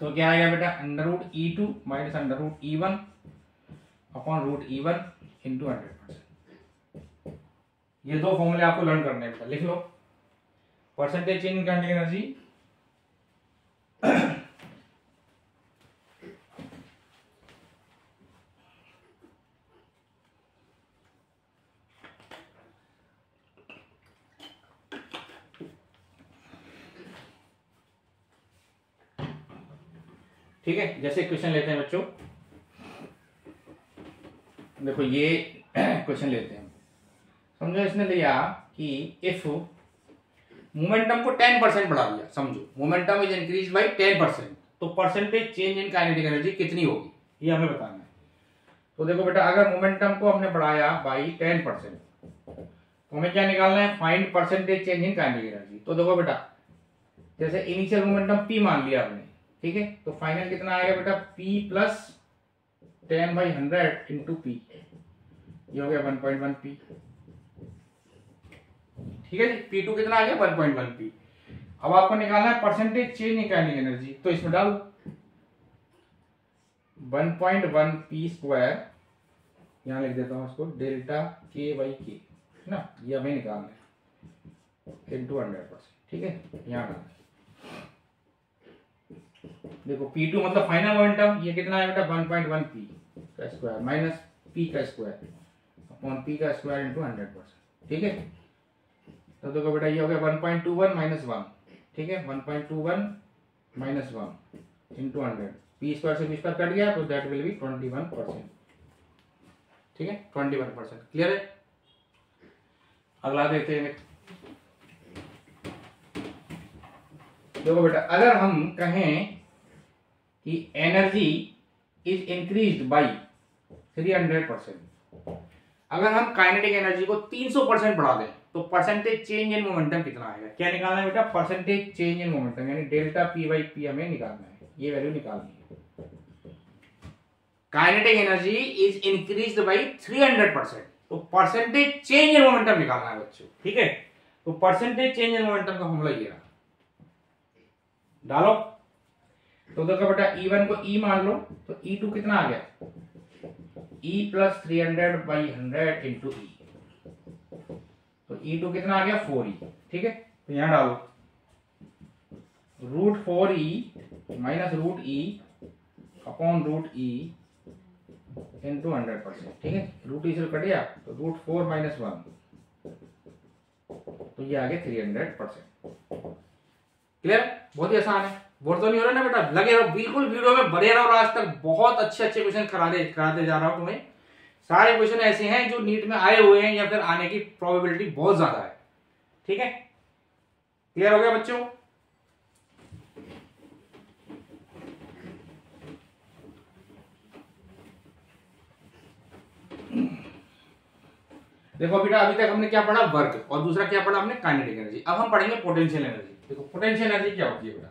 तो क्या आएगा बेटा under root E2 minus under root E1 upon root E1 into 100%। ये दो फॉर्मूले आपको लर्न करने हैं बेटा, लिख लो। Percentage change in kinetic energy ठीक है। जैसे क्वेश्चन लेते हैं बच्चों, देखो ये क्वेश्चन लेते हैं, समझो इसने लिया कि इफ मोमेंटम को 10% बढ़ा दिया, समझो मोमेंटम इज इंक्रीज बाय 10%, तो percentage change in kinetic energy कितनी होगी, ये हमें बताना है। तो देखो बेटा अगर मोमेंटम को हमने बढ़ाया बाई 10%, तो हमें क्या निकालना है, find percentage change in kinetic energy. तो देखो बेटा जैसे इनिशियल मोमेंटम p मान लिया आपने, ठीक है, तो फाइनल कितना आएगा बेटा p प्लस 10/100 इंटू p, ये हो गया 1.1 p, ठीक है जी। p2 कितना आ गया 1.1 p। अब आपको निकालना है percentage change in kinetic energy, तो इसमें डालो 1.1 p स्क्वायर, यहां लिख देता हूं इसको डेल्टा k बाई k ना, ये हमें निकालना है इंटू 100%, ठीक है। यहां डालना देखो P2 मतलब फाइनल मोमेंटम, ये कितना है बेटा 1.1 p का स्क्वायर माइनस p का स्क्वायर अपॉन p का स्क्वायर इंटू 100%, ठीक है। तो देखो बेटा ये हो गया 1.21 माइनस 1, ठीक है, 1.21 माइनस 1 इंटू 100, p स्क्वायर से p स्क्वायर कट गया, तो दैट विल बी 21%, ठीक है 21%। क्लियर है? अगला देखते हैं। देखो बेटा अगर हम कहें कि एनर्जी इज इंक्रीज्ड बाय 300%, अगर हम काइनेटिक एनर्जी को 300% बढ़ा दें, तो परसेंटेज चेंज इन मोमेंटम कितना आएगा, क्या निकालना है बेटा, परसेंटेज चेंज इन मोमेंटम, यानी डेल्टा p बाई p हमें निकालना है, ये वैल्यू निकालनी है। Kinetic energy is increased by 300%, तो परसेंटेज चेंज इन मोमेंटम निकालना है बच्चों, ठीक है। तो परसेंटेज चेंज इन मोमेंटम का फॉर्मूला ये रहा, डालो। तो देखो बेटा E1 को E मान लो, तो E2 कितना आ गया, E प्लस 300/100 इंटू E, तो E2 कितना आ गया 4E, ठीक है। तो यहां डालो root 4E minus root E upon root E into 100%, ठीक है। रूट ई से कट गया तो √4 - 1, तो ये आ गया 300%। क्लियर? बहुत ही आसान है। बोर तो नहीं हो रहा ना बेटा? लगे रहो बिल्कुल, वीडियो में बने रहो आज तक। बहुत अच्छे अच्छे क्वेश्चन कराते जा रहा हूं तुम्हें। सारे क्वेश्चन ऐसे हैं जो नीट में आए हुए हैं या फिर आने की प्रोबेबिलिटी बहुत ज्यादा है, ठीक है। क्लियर हो गया बच्चों? देखो बेटा, अभी तक हमने क्या पढ़ा? वर्क, और दूसरा क्या पढ़ा हमने? Kinetic energy. अब हम पढ़ेंगे पोटेंशियल एनर्जी। देखो पोटेंशियल एनर्जी क्या होती है बेटा?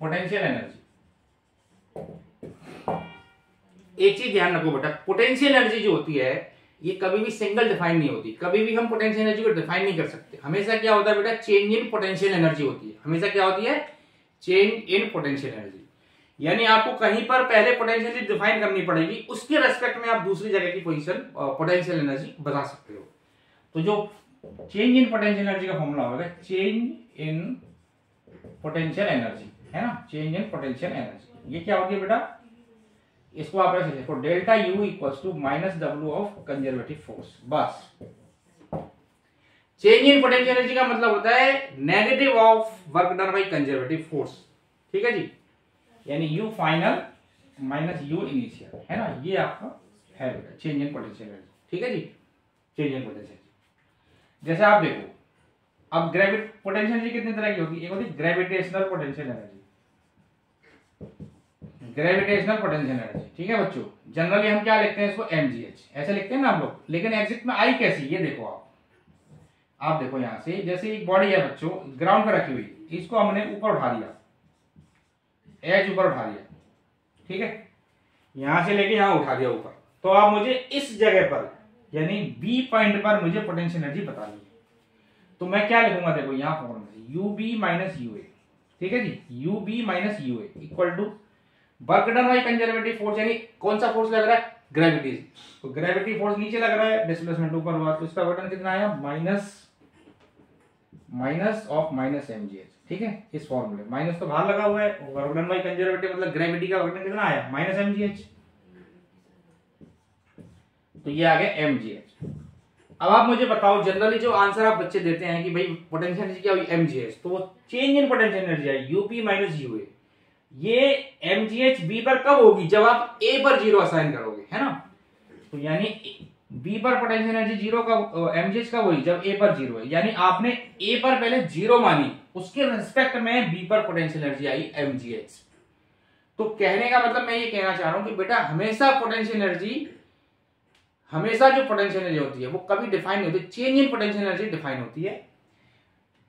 पोटेंशियल एनर्जी, एक चीज ध्यान रखो बेटा, पोटेंशियल एनर्जी जो होती है ये कभी भी सिंगल डिफाइन नहीं होती। कभी भी हम पोटेंशियल एनर्जी को डिफाइन नहीं कर सकते। हमेशा क्या होता है बेटा? चेंज इन पोटेंशियल एनर्जी होती है। हमेशा क्या होती है? Change in potential energy. यानी आपको कहीं पर पहले पोटेंशियल एनर्जी डिफाइन करनी पड़ेगी, उसके रेस्पेक्ट में आप दूसरी जगह की पोजीशन पोटेंशियल एनर्जी बता सकते हो। तो जो चेंज इन पोटेंशियल एनर्जी का फॉर्मूला होगा चेंज इन पोटेंशियल एनर्जी, है ना? चेंज इन पोटेंशियल एनर्जी, ये क्या होगी बेटा? इसको आप ऐसे देखो, delta U equals to -W of conservative force. बस चेंज इन पोटेंशियल एनर्जी का मतलब होता है negative of work done by conservative force, ठीक है जी। यानी U final minus U initial, है ना? ये आपका है बेटा चेंज इन पोटेंशियल एनर्जी, ठीक है जी। चेंज इन पोटेंशियल, जैसे आप देखो, अब पोटेंशियल एनर्जी कितने तरह की होती है? एक होती है gravitational potential energy, gravitational potential energy, ठीक है बच्चों। जनरली हम क्या लिखते हैं इसको? mgh, ऐसे लिखते हैं ना हम लोग। लेकिन एग्जिट में आई कैसी? ये देखो आप देखो यहां से, जैसे एक बॉडी है बच्चों ग्राउंड पर रखी हुई, इसको हमने ऊपर उठा दिया, एज ऊपर उठा दिया, ठीक है। यहां से लेके यहां उठा दिया ऊपर, तो आप मुझे इस जगह पर यानी बी पॉइंट पर मुझे पोटेंशियल एनर्जी बतानी है। तो मैं क्या लिखूंगा? देखो यहां फॉर्मूला UB - UA, ठीक है जी। UB - UA equal to work done by conservative force, यानी कौन सा फोर्स लग रहा है? ग्रेविटी। तो ग्रेविटी फोर्स नीचे लग रहा है, डिस्प्लेसमेंट ऊपर हुआ, तो इसका वर्क डन कितना आया? माइनस ऑफ -mgh, ठीक है। इस फॉर्मूले माइनस तो बाहर लगा हुआ है, वर्क डन बाय कंजर्वेटिव मतलब ग्रेविटी का वर्क डन कितना आया? -mgh, तो ये आ गया mgh। अब आप मुझे बताओ, जनरली जो आंसर आप बच्चे देते हैं कि भाई पोटेंशियल एनर्जी क्या हुई? mgh, तो change in potential energy I UP - UA। ये mgh B पर कब होगी? जब आप A पर 0 असाइन करोगे, है ना? तो यानी B पर पोटेंशियल एनर्जी 0 कब, mgh कब हुई? जब A पर 0 है। यानी आपने A पर पहले 0 मानी, उसके रिस्पेक्ट में B पर पोटेंशियल एनर्जी आई mgh। तो कहने का मतलब मैं ये कहना चाह रहा हूं कि बेटा हमेशा पोटेंशियल एनर्जी, हमेशा जो पोटेंशियल एनर्जी होती है वो कभी डिफाइन नहीं होती, change in potential energy define होती है।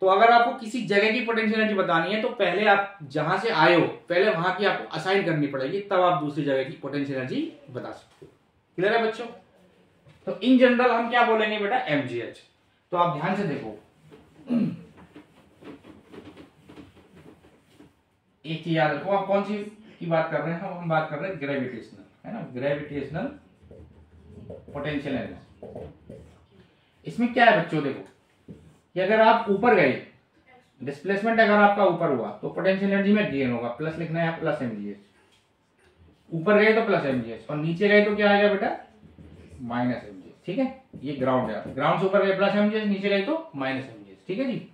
तो अगर आपको किसी जगह की पोटेंशियल एनर्जी बतानी है तो पहले आप जहां से आए हो पहले वहां की आपको असाइन करनी पड़ेगी, तब आप दूसरी जगह की पोटेंशियल एनर्जी बता सकते हो। क्लियर है बच्चों? तो इन जनरल हम क्या बोलेंगे बेटा? mgh। तो आप ध्यान से देखो, एक चीज याद रखो, आप कौन सी की बात कर रहे हैं? हम बात कर रहे हैं ग्रेविटेशनल, है ना? Gravitational potential energy. इसमें क्या है बच्चों? देखो कि अगर आप ऊपर गए, डिस्प्लेसमेंट अगर आपका ऊपर हुआ तो पोटेंशियल एनर्जी में गेन होगा, प्लस लिखना है +mgh। ऊपर गए तो +mgh, और नीचे गए तो क्या आएगा बेटा? -mgh, ठीक है। ये ग्राउंड है, ग्राउंड से ऊपर गए +mgh, नीचे गए तो -mgh, ठीक है जी।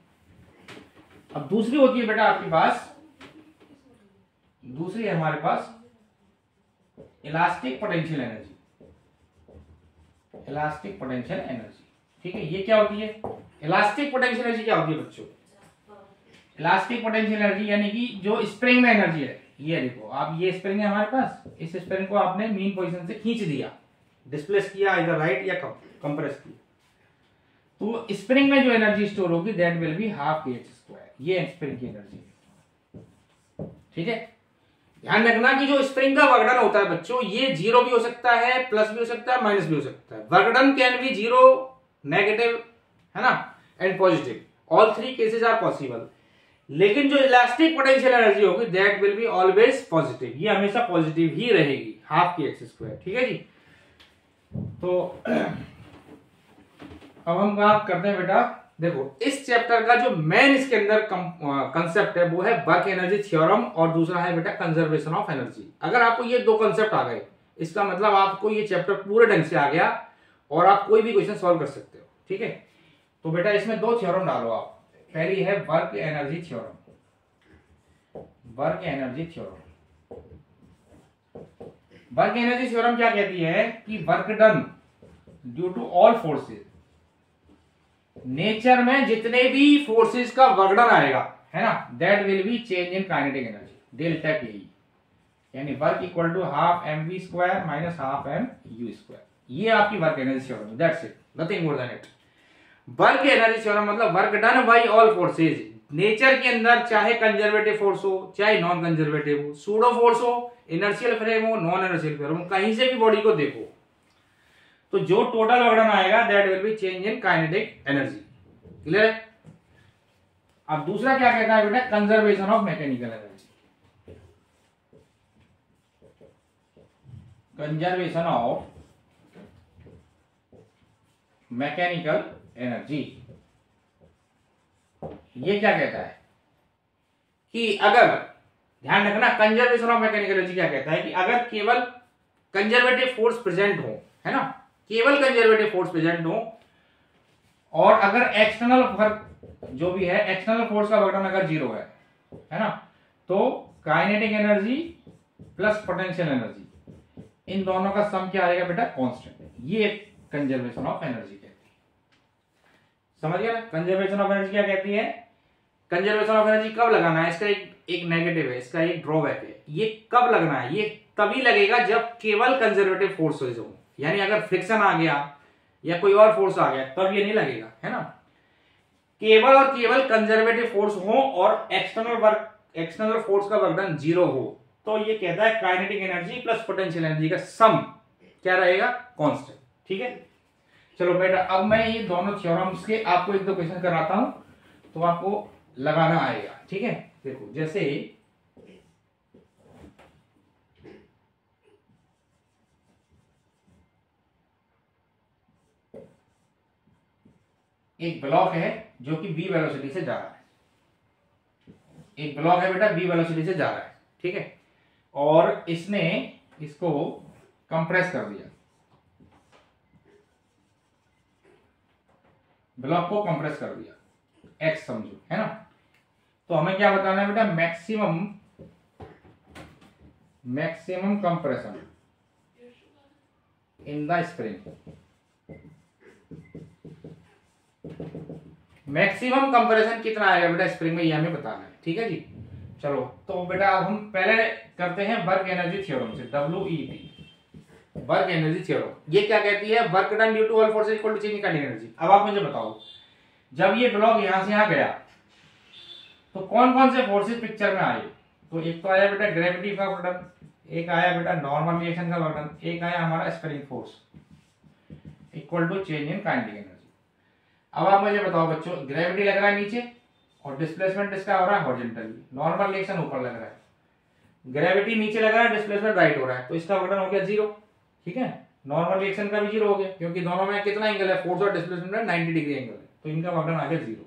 अब दूसरी होती है बेटा आपके पास, दूसरी है हमारे पास elastic potential energy, elastic potential energy, ठीक है। ये क्या होती है? इलास्टिक पोटेंशियल एनर्जी क्या होती है बच्चों? इलास्टिक पोटेंशियल एनर्जी यानी कि जो स्प्रिंग में एनर्जी है, ये देखो आप, ये स्प्रिंग है हमारे पास, इस स्प्रिंग को आपने मीन पोजीशन से खींच दिया, डिस्प्लेस किया इधर राइट या कंप्रेस किया, तो स्प्रिंग में जो एनर्जी स्टोर होगी दैट विल बी ½ kh²। ये स्प्रिंग की एनर्जी है, ठीक है। ध्यान रखना कि जो स्प्रिंग का वर्क डन होता है बच्चों, ये 0 भी हो सकता है, प्लस भी हो सकता है, माइनस भी हो सकता है। Work done can be 0, negative, है ना, and positive, all 3 cases are possible. लेकिन जो इलास्टिक पोटेंशियल एनर्जी होगी that will be always positive, ये हमेशा पॉजिटिव ही रहेगी, ½ kh², ठीक है जी। तो अब हम बात करते हैं बेटा देखो इस चैप्टर का जो मेन इसके अंदर कंसेप्ट है वो है वर्क एनर्जी थ्योरम और दूसरा है बेटा कंजर्वेशन ऑफ एनर्जी। अगर आपको ये दो कंसेप्ट आ गए इसका मतलब आपको ये चैप्टर पूरे ढंग से आ गया और आप कोई भी क्वेश्चन सॉल्व कर सकते हो। ठीक है, तो बेटा इसमें दो थ्योरम डालो आप। पहली है work energy theorem. Work energy theorem, work energy theorem क्या कहती है कि work done due to all forces, nature में जितने भी फोर्सेस का वर्क डन आएगा है ना, that will be change in kinetic energy, delta K, यानी work equal to half m v square minus half m u square. ये आपकी work energy theorem, that's it, nothing more than it. Work energy theorem मतलब work done by all forces, nature के अंदर चाहे conservative force हो चाहे non conservative हो, pseudo force हो, इनर्शियल फ्रेम हो, नॉन इनर्शियल फ्रेम हो, कहीं से भी बॉडी को देखो तो जो टोटल वर्क डन आएगा that will be change in kinetic energy. Clear है? अब दूसरा क्या कहता है बेटा, conservation of mechanical energy. Conservation of mechanical energy ये क्या कहता है कि अगर, ध्यान रखना, कंजर्वेशन ऑफ मैकेनिकल एनर्जी क्या कहता है कि अगर केवल कंजर्वेटिव फोर्स प्रेजेंट हो, है ना, केवल कंजर्वेटिव फोर्स प्रेजेंट हो और अगर एक्सटर्नल वर्क जो भी है, एक्सटर्नल फोर्स का वर्क डन अगर जीरो है ना, तो kinetic energy plus potential energy, इन दोनों का सम क्या आएगा बेटा, कांस्टेंट। ये कंजर्वेशन ऑफ एनर्जी कहती है। समझ गया ना? कंजर्वेशन ऑफ एनर्जी क्या कहती है? कंजर्वेशन ऑफ एनर्जी कब लगाना है, इसका एक नेगेटिव है, इसका एक ड्रॉबैक है। ये कब लगना है? ये तभी लगेगा जब केवल कंजर्वेटिव फोर्सेज हो, यानी अगर फ्रिक्शन आ गया या कोई और फोर्स आ गया तब ये नहीं लगेगा, है ना। केवल और केवल कंजर्वेटिव फोर्स हो और एक्सटर्नल फोर्स का वर्क डन जीरो हो, तो ये कहता है kinetic energy plus potential energy का सम क्या रहेगा, कांस्टेंट। ठीक है, चलो बेटा अब मैं ये दोनों थ्योरम्स के आपको एक दो क्वेश्चन कराता हूं तो आपको लगाना आएगा। ठीक है, देखो जैसे एक ब्लॉक है जो कि v वेलोसिटी से जा रहा है, एक ब्लॉक है बेटा v वेलोसिटी से जा रहा है। ठीक है, और इसने इसको कंप्रेस कर दिया, ब्लॉक को कंप्रेस कर दिया, x समझो, है ना। तो हमें क्या बताना है बेटा, maximum compression in the spring. Maximum compression कितना आएगा बेटा स्प्रिंग में, ये हमें बताना है। ठीक है जी, चलो तो बेटा अब हम पहले करते हैं वर्क एनर्जी थ्योरम से, WET, वर्क एनर्जी थ्योरम। ये क्या कहती है, work done due to all forces equal to change in kinetic energy. अब आप मुझे बताओ, जब ये ब्लॉक यहां से यहां गया तो कौन कौन से फोर्सेस पिक्चर में आए? तो एक तो आया बेटा ग्रेविटी का वर्क डन, एक आया बेटा नॉर्मल रिएक्शन का वर्क डन, एक आया हमारा spring force equal to change in kinetic energy. अब आप मुझे बताओ बच्चों, ग्रेविटी लग रहा है नीचे और डिस्प्लेसमेंट इसका हो रहा है हॉरिजॉन्टली, नॉर्मल रिएक्शन ऊपर लग रहा है, ग्रेविटी नीचे लग रहा है, डिस्प्लेसमेंट राइट हो रहा है, तो इसका वर्क डन हो गया जीरो। ठीक है, नॉर्मल रिएक्शन का भी जीरो हो गया क्योंकि दोनों में कितना एंगल है, फोर्स और डिस्प्लेसमेंट में 90 डिग्री एंगल है, तो इनका वर्क डन आ गया जीरो।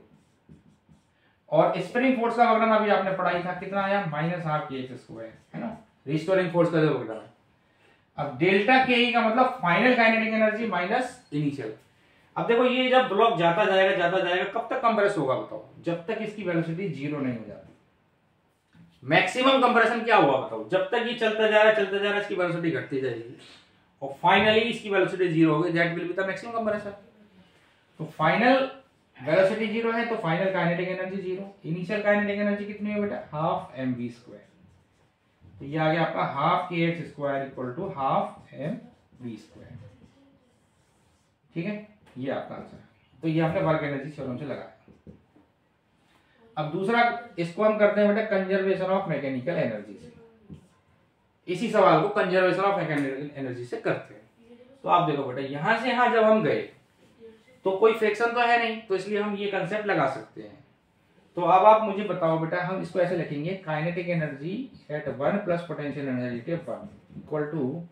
और स्प्रिंग फोर्स का वर्क डन अभी आपने पढ़ाई था, कितना आया, -12 kx², है ना, रिस्टोरिंग फोर्स का जो वर्क डन है। अब डेल्टा के का मतलब final kinetic energy minus initial. अब देखो ये जब ब्लॉक जाता जाएगा कब तक कंप्रेस होगा बताओ, जब तक इसकी वेलोसिटी जीरो नहीं हो जाती। मैक्सिमम कंप्रेशन क्या हुआ बताओ, जब तक ये चलता जा रहा है इसकी वेलोसिटी घटती जाएगी और फाइनली इसकी वेलोसिटी जीरो होगी, that will be the maximum compression. तो फाइनल वेलोसिटी जीरो है तो final kinetic energy zero. Initial kinetic energy कितनी है बेटा, हाफ mv², तो ये आ गया आपका half kx² equal to half mv²। ठीक है, ये आपका आंसर है। तो ये हमने वर्क एनर्जी थ्योरम से लगाया। अब दूसरा इसको हम करते हैं बेटा कंजर्वेशन ऑफ मैकेनिकल एनर्जी से। इसी सवाल को कंजर्वेशन ऑफ मैकेनिकल एनर्जी से करते हैं। तो आप देखो बेटा यहां से यहां जब हम गए तो कोई फ्रिक्शन तो है नहीं, तो इसलिए हम ये कंसेप्ट लगा सकते हैं। तो अब आप मुझे बताओ बेटा, हम इसको ऐसे लिखेंगे, kinetic energy at 1 plus potential energy at 1 equal to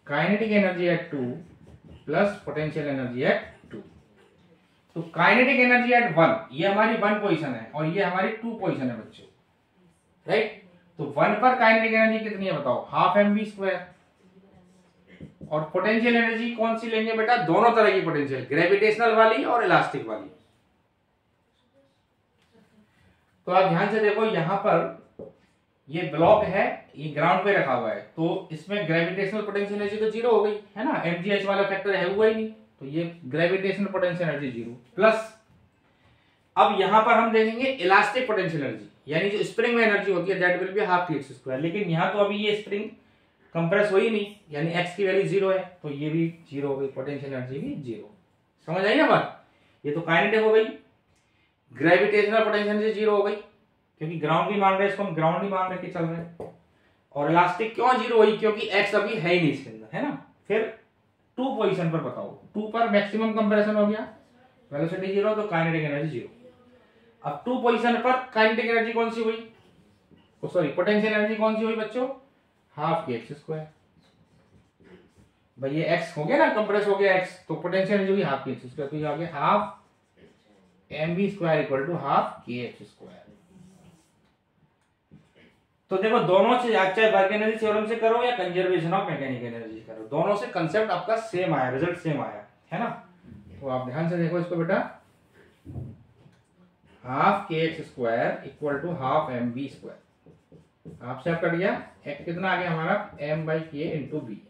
kinetic energy at 2 plus potential energy at 2। तो काइनेटिक एनर्जी एट 1, ये हमारी 1 पोजीशन है और ये हमारी 2 पोजीशन है बच्चों, राइट। तो 1 पर काइनेटिक एनर्जी कितनी है बताओ, हाफ mv²। और पोटेंशियल एनर्जी कौन सी लेंगे बेटा, दोनों तरह की पोटेंशियल, ग्रेविटेशनल वाली और इलास्टिक वाली। तो आप ध्यान से देखो, यहां पर ये ब्लॉक है, ये ग्राउंड पे रखा हुआ है, तो इसमें ग्रेविटेशनल पोटेंशियल एनर्जी तो जीरो हो गई है ना, mgh वाला फैक्टर है हुआ ही नहीं, तो ये gravitational potential energy zero. Plus अब यहां पर हम देखेंगे इलास्टिक पोटेंशियल एनर्जी, यानी जो स्प्रिंग में एनर्जी होती है, that will be half kx²। लेकिन यहां तो अभी ये स्प्रिंग कंप्रेस हुई नहीं, यानी x की वैल्यू जीरो है, तो ये भी जीरो हो गई, पोटेंशियल एनर्जी भी जीरो। समझ आई ना बात, ये तो काइनेटिक हो गई। ग्रेविटेशनल पोटेंशियल एनर्जी जीरो हो गई, क्योंकि ग्राउंड भी मान रहे हैं इसको, हम ग्राउंड ही मान के चल रहे हैं। और इलास्टिक क्यों जीरो हुई, क्योंकि x अभी है ही नहीं इसके अंदर, है ना। फिर 2 पोजीशन पर बताओ, 2 पर मैक्सिमम कंप्रेशन हो गया, वेलोसिटी जीरो, तो काइनेटिक एनर्जी जीरो। अब 2 पोजीशन पर काइनेटिक एनर्जी कौन सी हुई, सॉरी पोटेंशियल एनर्जी कौन सी हुई बच्चों, हाफ kx²। भाई ये x हो गया ना, कंप्रेस हो गया x, तो पोटेंशियल एनर्जी हुई हाफ kx², तो ये आ गया half mv² equal to half kx²। तो देखो दोनों से, चाहे वर्क एनर्जी थ्योरम से करो या कंजर्वेशन ऑफ मैकेनिकल एनर्जी करो, दोनों से कंसेप्ट आपका सेम आया, रिजल्ट सेम आया, है ना। तो आप ध्यान से देखो इसको बेटा, half kx² equal to half mv²। आपसे आप कट गया, कितना आ गया हमारा m/k इंटू बी,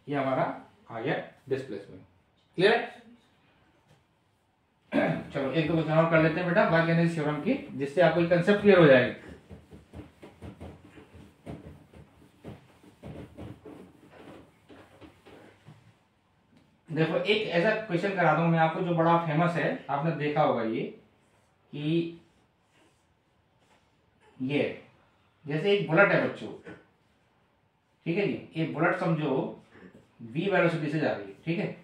ये हमारा आ गया डिस्प्लेसमेंट। क्लियर है। चलो एक दो क्वेश्चन और कर लेते हैं बेटा वर्क एनर्जी थ्योरम की, जिससे आपको ये कंसेप्ट क्लियर हो जाएगी। देखो एक ऐसा क्वेश्चन करा दूं मैं आपको जो बड़ा फेमस है, आपने देखा होगा ये, कि ये जैसे एक बुलेट है बच्चों, ठीक है जी, ये बुलेट समझो v वेलोसिटी से जा रही है, ठीक है।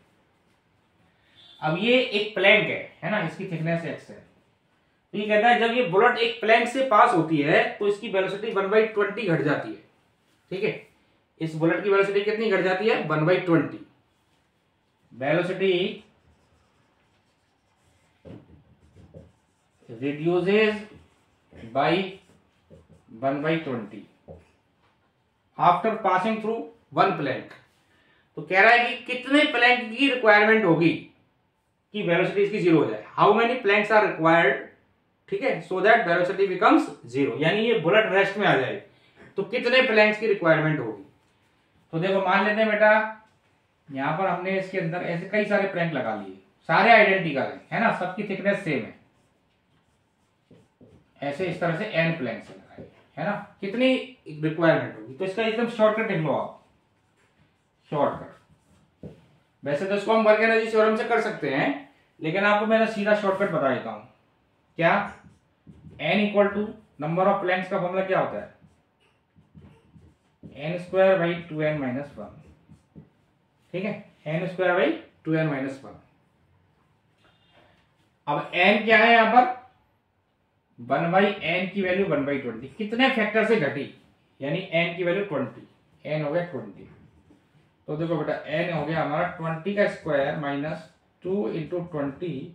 अब ये एक प्लैंक है ना, इसकी थिकनेस x है, तो ये कहता है जब ये बुलेट एक प्लैंक से पास होती है तो इसकी वेलोसिटी 1/20 घट जाती है, ठीक है। इस बुलेट की वेलोसिटी कितनी घट जाती है, 1/20। Velocity reduces by 1/20 after passing through 1 plank. तो कह रहा है कि कितने प्लैंक की रिक्वायरमेंट होगी कि वेलोसिटी इसकी जीरो हो जाए, how many planks are required, ठीक है, so that velocity becomes zero, यानी ये बुलेट रेस्ट में आ जाए, तो कितने प्लैंक्स की रिक्वायरमेंट होगी। तो देखो मान लेते हैं बेटा, यहां पर हमने इसके अंदर ऐसे कई सारे प्लैंक लगा लिए, सारे आइडेंटिकल है ना, सबकी थिकनेस सेम है, ऐसे इस तरह से n प्लैंक्स लगाए, है ना। कितनी रिक्वायरमेंट होगी, तो इसका एकदम शॉर्टकट लिख लो आप, शॉर्टकट। वैसे तो इसको हम वर्क एनर्जी थ्योरम से कर सकते हैं, लेकिन आपको मैं सीधा शॉर्टकट बता देता हूं। क्या, n equal to number of planks का फॉर्मूला क्या होता है, n²/2n-1, ठीक है, n²/2n-1। अब n क्या है यहां पर, 1/n की वैल्यू 1/20, कितने फैक्टर से घटी, यानी n की वैल्यू 20, n हो गया 20। तो देखो बेटा n हो गया हमारा 20 का स्क्वायर माइनस 2 इंटू 20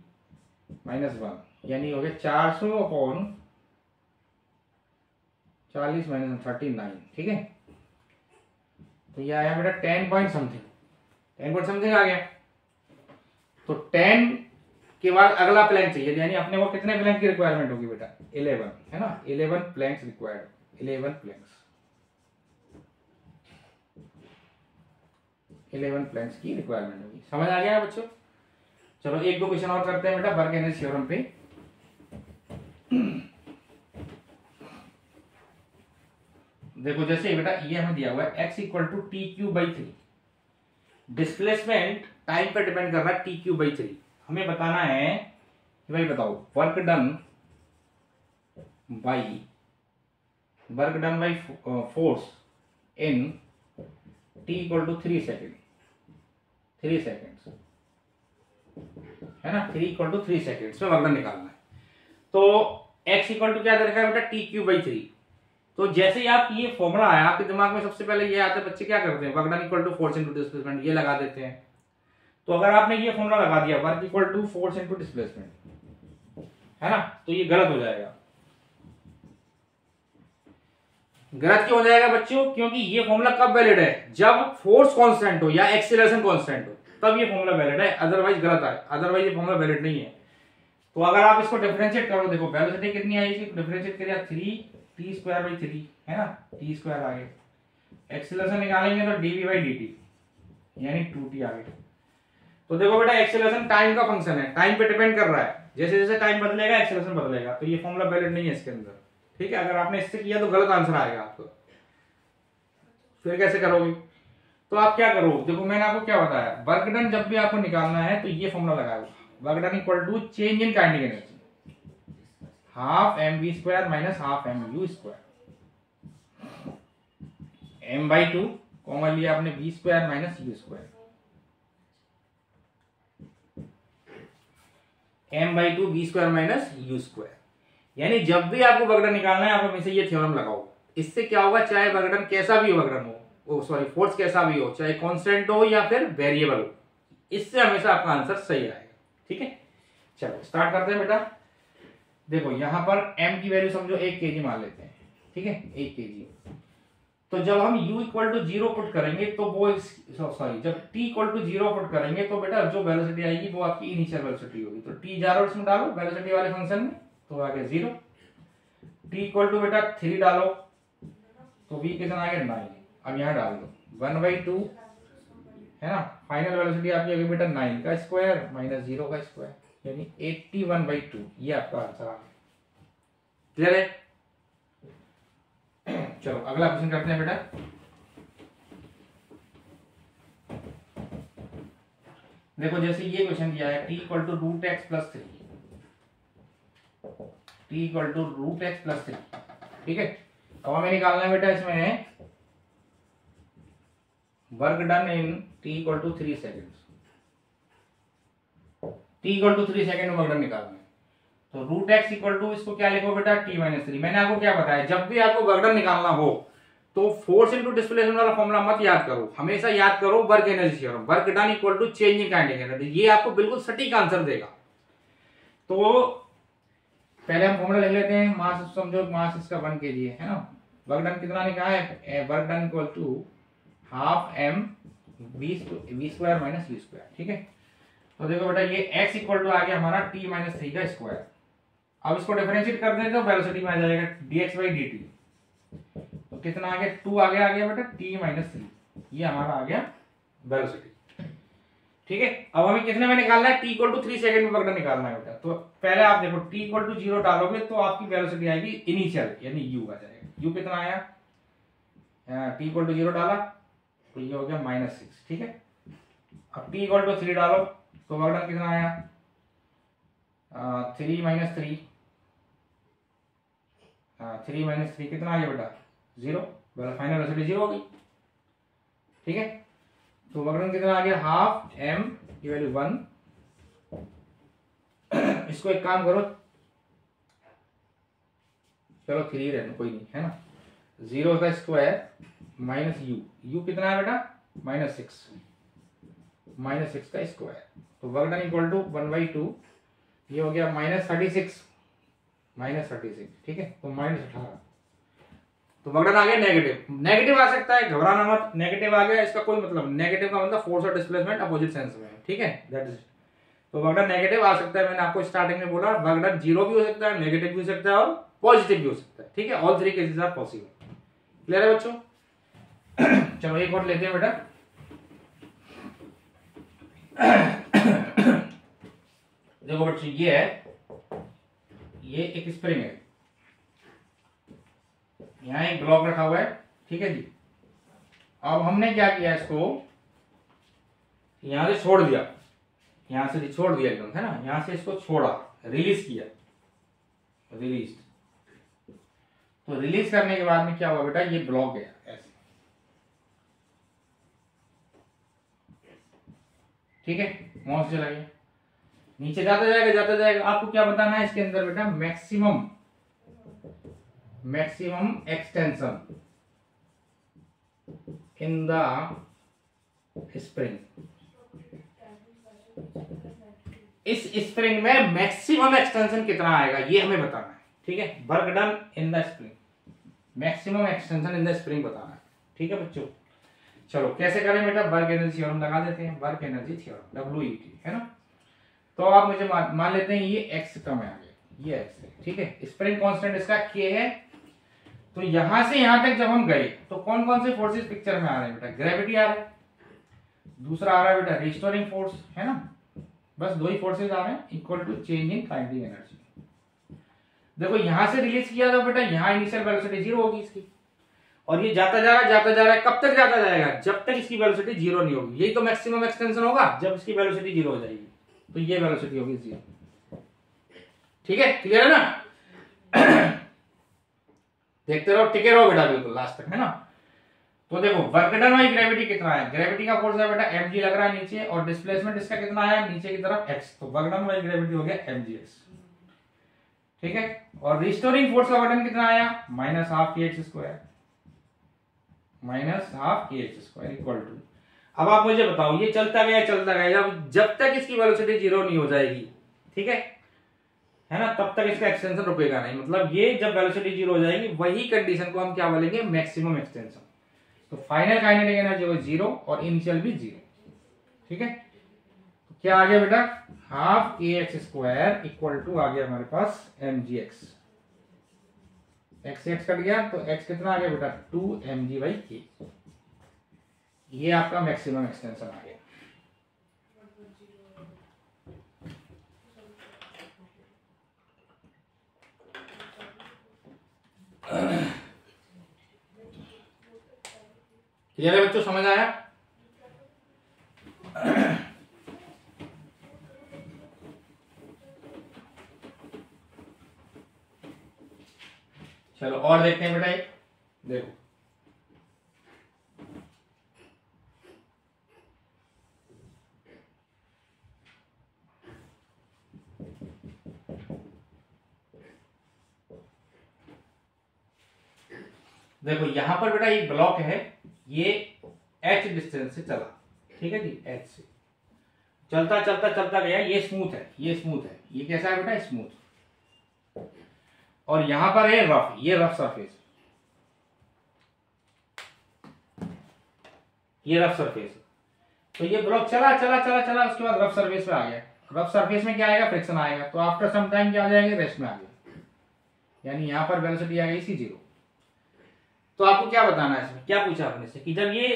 माइनस 1, यानी हो गया 400/40 माइनस 39, ठीक है। तो ये आया बेटा 10 पॉइंट समथिंग आ गया। तो 10 के बाद अगला प्लैंक चाहिए, यानी अपने को कितने प्लैंक की रिक्वायरमेंट होगी बेटा, 11, है ना, 11 प्लैंक्स रिक्वायर्ड, 11 प्लैंक्स की रिक्वायरमेंट होगी। समझ आ गया बच्चों। चलो एक दो क्वेश्चन और करते हैं बेटा वर्क एनर्जी थ्योरम पे। देखो जैसे बेटा ये हमें दिया हुआ है x equal to t³/3, displacement time पर डिपेंड कर रहा है t³/3। हमें बताना है कि भाई बताओ work done by force in t equal to 3 second, 3 seconds, है ना, 3 इक्वल टू 3 सेकेंड्स में वर्क डन निकालना है। तो x इक्वल टू क्या दे रखा है बेटा, t³/3। तो जैसे ही आप ये फॉर्मूला आया आपके दिमाग में, सबसे पहले ये आता है, बच्चे क्या करते हैं, work done equal to force into displacement, ये लगा देते हैं। तो अगर आपने ये फॉर्मूला लगा दिया work equal to force into displacement, है ना, तो ये गलत हो जाएगा। गलत क्यों हो जाएगा बच्चों? क्योंकि ये फॉर्मूला कब वैलिड है? जब फोर्स कांस्टेंट हो या एक्सीलरेशन कांस्टेंट हो, तब ये फॉर्मूला वैलिड है, अदरवाइज गलत है, अदरवाइज ये फॉर्मूला वैलिड नहीं है। तो अगर आप इसको डिफरेंशिएट करो, देखो वेलोसिटी कितनी आई थी, डिफरेंशिएट करिए 3t²/3, है ना, t² आ गया। एक्सीलरेशन निकालेंगे तो dv/dt यानी 2t आ गया। तो देखो बेटा एक्सीलरेशन टाइम का फंक्शन है, टाइम पे डिपेंड कर रहा है, जैसे जैसे टाइम बदलेगा एक्सीलरेशन बदलेगा, तो ये फॉर्मूला वैलिड नहीं है इसके अंदर, ठीक है। अगर आपने इससे किया तो गलत आंसर आएगा आपको, फिर कैसे करोगे? तो आप क्या करो, देखो मैंने आपको क्या बताया, वर्क डन जब भी आपको निकालना है तो ये फॉर्मूला लगाओ, work done equal to change in kinetic energy, half mv² minus half mu², m/2 common लिया आपने v² minus u², m/2 v² minus u²। यानी जब भी आपको वर्क डन निकालना है आप हमेशा ये थ्योरम लगाओ। इससे क्या होगा, चाहे वर्क डन कैसा भी हो, वर्क डन हो, सॉरी फोर्स कैसा भी हो, चाहे कांस्टेंट हो या फिर वेरिएबल हो, इससे हमेशा आपका आंसर सही आएगा, ठीक है। चलो स्टार्ट करते हैं बेटा। देखो यहां पर m की वैल्यू समझो 1 kg मान लेते हैं, ठीक है, 1 kg। तो जब हम u इक्वल टू 0 पुट करेंगे तो वो सॉरी जब t इक्वल टू 0 पुट करेंगे तो बेटा जो वेलोसिटी आएगी वो आपकी इनिशियल वेलोसिटी होगी। तो t जा रहा है इसमें डालो वेलोसिटी वाले फंक्शन में, तो आ गया 0। t इक्वल टू बेटा 3 डालो तो v कितना आ गया 9। अब यहाँ डाल दो 1/2, है ना, फाइनल वेलोसिटी आपकी होगी बेटा 9 का स्क्वायर माइनस 0 का स्क्वायर, यानी 81/2, ये आपका आंसर आ गया। क्लियर है? चलो अगला क्वेश्चन करते हैं बेटा। देखो जैसे ये क्वेश्चन दिया है t equal to √x+3, t equal to √x+3, ठीक है। अब हमें निकालना है बेटा इसमें work done in t equal to 3 second, t equal to 3 second में वर्क डन निकालना है। तो √x इक्वल टू इसको क्या लिखो बेटा t-3। मैंने आपको क्या बताया, जब भी आपको वर्क डन निकालना हो तो फोर्स इनटू डिस्प्लेसमेंट वाला फॉर्मूला मत याद करो, हमेशा याद करो work energy theorem, work done equal to change in kinetic energy, ये आपको बिल्कुल सटीक आंसर देगा। तो पहले हम फॉर्मूला लिख लेते हैं, मास समझो मास इसका 1 kg है ना, वर्क डन कितना लिखा है, work done equal to half m v² minus u², ठीक है। तो देखो बेटा ये x इक्वल टू आ गया हमारा t-3 का स्क्वायर। अब इसको डिफरेंशिएट कर देते तो वेलोसिटी में आ जाएगा dx/dt, तो कितना आ गया 2 आ गया बेटा t-3, ये हमारा आ गया वेलोसिटी, ठीक है। अब हमें कितने में निकालना है, t इक्वल टू 3 सेकंड में वर्क डन निकालना है बेटा। तो पहले आप देखो t इक्वल टू 0 डालोगे तो आपकी वेलोसिटी आएगी इनिशियल, यानी u आ जाएगा। u कितना आया, t इक्वल टू 0 डाला तो ये हो गया -6, ठीक है। अब t इक्वल टू 3 डालो तो वर्क डन कितना आया 3 - 3, 3 - 3 कितना आ गया बेटा 0, फाइनल वेलोसिटी 0 होगी, ठीक है। तो वर्क डन कितना आ गया हाफ m की वैल्यू 1। इसको एक काम करो, चलो 3 रहने कोई नहीं, है ना, 0 का स्क्वायर माइनस u कितना है बेटा -6 का स्क्वायर। तो वर्क डन इक्वल टू 1/2, ये हो गया -36, ठीक है। तो -18, तो वर्क डन आ गया नेगेटिव आ सकता है, घबराना मत, नेगेटिव आ गया इसका कोई मतलब, नेगेटिव का मतलब फोर्स और डिस्प्लेसमेंट अपोजिट सेंस में है, ठीक है, दैट इज। तो वर्क डन नेगेटिव आ सकता है, मैंने आपको स्टार्टिंग में बोला वर्क डन 0 भी हो सकता है, नेगेटिव भी हो सकता है और पॉजिटिव भी हो सकता है, ठीक है। All 3 cases are possible. Clear है बच्चों? चलो एक और लेते हैं बेटा। देखो बच्चों ये है, ये एक स्प्रिंग है, यहाँ एक ब्लॉक रखा हुआ है, ठीक है जी। अब हमने क्या किया, इसको यहां से छोड़ दिया, यहां से छोड़ दिया एकदम, है ना, यहां से इसको छोड़ा, रिलीज किया, रिलीज। तो रिलीज करने के बाद में क्या हुआ बेटा, ये ब्लॉक गया ऐसे, ठीक है, माउस चला गया, नीचे जाता जाएगा। आपको क्या बताना है इसके अंदर बेटा, maximum extension in the spring, इस स्प्रिंग में मैक्सिमम एक्सटेंशन कितना आएगा ये हमें बताना है। ठीक है, work done in the spring, maximum extension in the spring बताना है। ठीक है बच्चों, चलो कैसे करें बेटा, वर्क एनर्जी थ्योरम लगा देते हैं, वर्क एनर्जी थ्योरम WET है ना। तो आप मुझे मान लेते हैं ये एक्स टर्म है आगे, ये एक्स है। ठीक है, स्प्रिंग कांस्टेंट इसका के है। तो यहां से यहां तक जब हम गए तो कौन कौन से फोर्सेस पिक्चर में आ रहे हैं बेटा, ग्रेविटी आ रहा है, दूसरा आ रहा है बेटा रिस्टोरिंग फोर्स है ना, बस दो ही फोर्सेस आ रहे हैं, equal to change in kinetic energy. देखो यहां से रिलीज किया तो बेटा यहाँ इनिशियल वेलोसिटी 0 होगी इसकी, और ये जाता जा रहा है, कब तक जाता जाएगा, जब तक इसकी वेलोसिटी 0 नहीं होगी। यही तो मैक्सिमम एक्सटेंशन होगा, जब इसकी वेलोसिटी 0 हो जाएगी तो ये वेलोसिटी होगी 0। ठीक है, क्लियर है ना। देखते रहो, टिके रहो बेटा बिल्कुल लास्ट तक है ना। तो देखो वर्क डन बाई ग्रेविटी कितना है, ग्रेविटी का फोर्स है बेटा mg लग रहा है नीचे, और डिस्प्लेसमेंट इसका कितना आया नीचे की तरफ x, तो वर्क डन बाई ग्रेविटी हो गया mgx। ठीक है, और रिस्टोरिंग फोर्स का वर्क डन कितना आया, -12 kx square, -12 kx square equal to, अब आप मुझे बताओ ये चलता गया जब तक इसकी वेलोसिटी 0 नहीं हो जाएगी, ठीक है ना, तब तक इसका एक्सटेंशन रुकेगा नहीं। मतलब ये जब वेलोसिटी 0 हो जाएगी वही कंडीशन को हम क्या बोलेंगे, मैक्सिमम एक्सटेंशन। तो फाइनल काइनेटिक एनर्जी होगी 0 और इनिशियल भी 0। ठीक है, तो क्या आ गया बेटा, 12 kx स्क्वायर इक्वल टू आ गया हमारे पास mgx, x कट गया तो x कितना आ गया बेटा 2 mg/k, ये आपका मैक्सिमम एक्सटेंशन आ गया। क्लियर है बच्चों, समझ आया। चलो और देखते हैं बेटा, एक देखो देखो यहां पर बेटा एक ब्लॉक है, ये h डिस्टेंस से चला, ठीक है जी, h से चलता गया, ये स्मूथ है, ये कैसा है बेटा, स्मूथ, और यहां पर है रफ, ये रफ सरफेस, ये रफ सरफेस। तो ये ब्लॉक चला, उसके बाद रफ सरफेस पे आ गया। रफ सरफेस में क्या आएगा, फ्रिक्शन आएगा, तो आफ्टर सम टाइम क्या आ जाएगा, रेस्ट में आ गया, यानी यहां पर वेलोसिटी आ गई इसकी 0। तो आपको क्या बताना है इसमें, क्या पूछा आपने से कि जब ये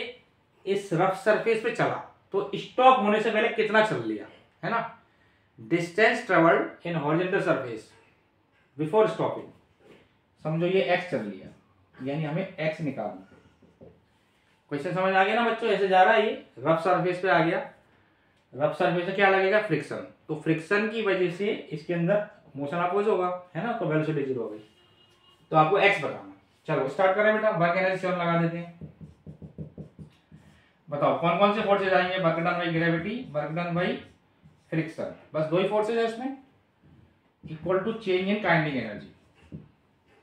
इस रफ सरफेस पे चला तो स्टॉप होने से पहले कितना चल लिया, है ना, distance travelled in horizontal surface before stopping, समझो ये x चल लिया, यानी हमें x निकालना। क्वेश्चन समझ आ गया ना बच्चों, ऐसे जा रहा है, ये रफ सरफेस पे आ गया, रफ सरफेस पे क्या लगेगा, फ्रिक्शन, तो फ्रिक्शन की वजह से इसके अंदर मोशन अपोज होगा, है ना, तो वेलोसिटी 0 हो गई, तो आपको x बताना। चलो स्टार्ट करें बेटा, वर्क एनर्जी थ्योरम लगा देते हैं। बताओ कौन कौन से फोर्सेज आएंगे, work done by gravity, work done by friction, बस दो ही फोर्सेज है इसमें, equal to change in kinetic energy.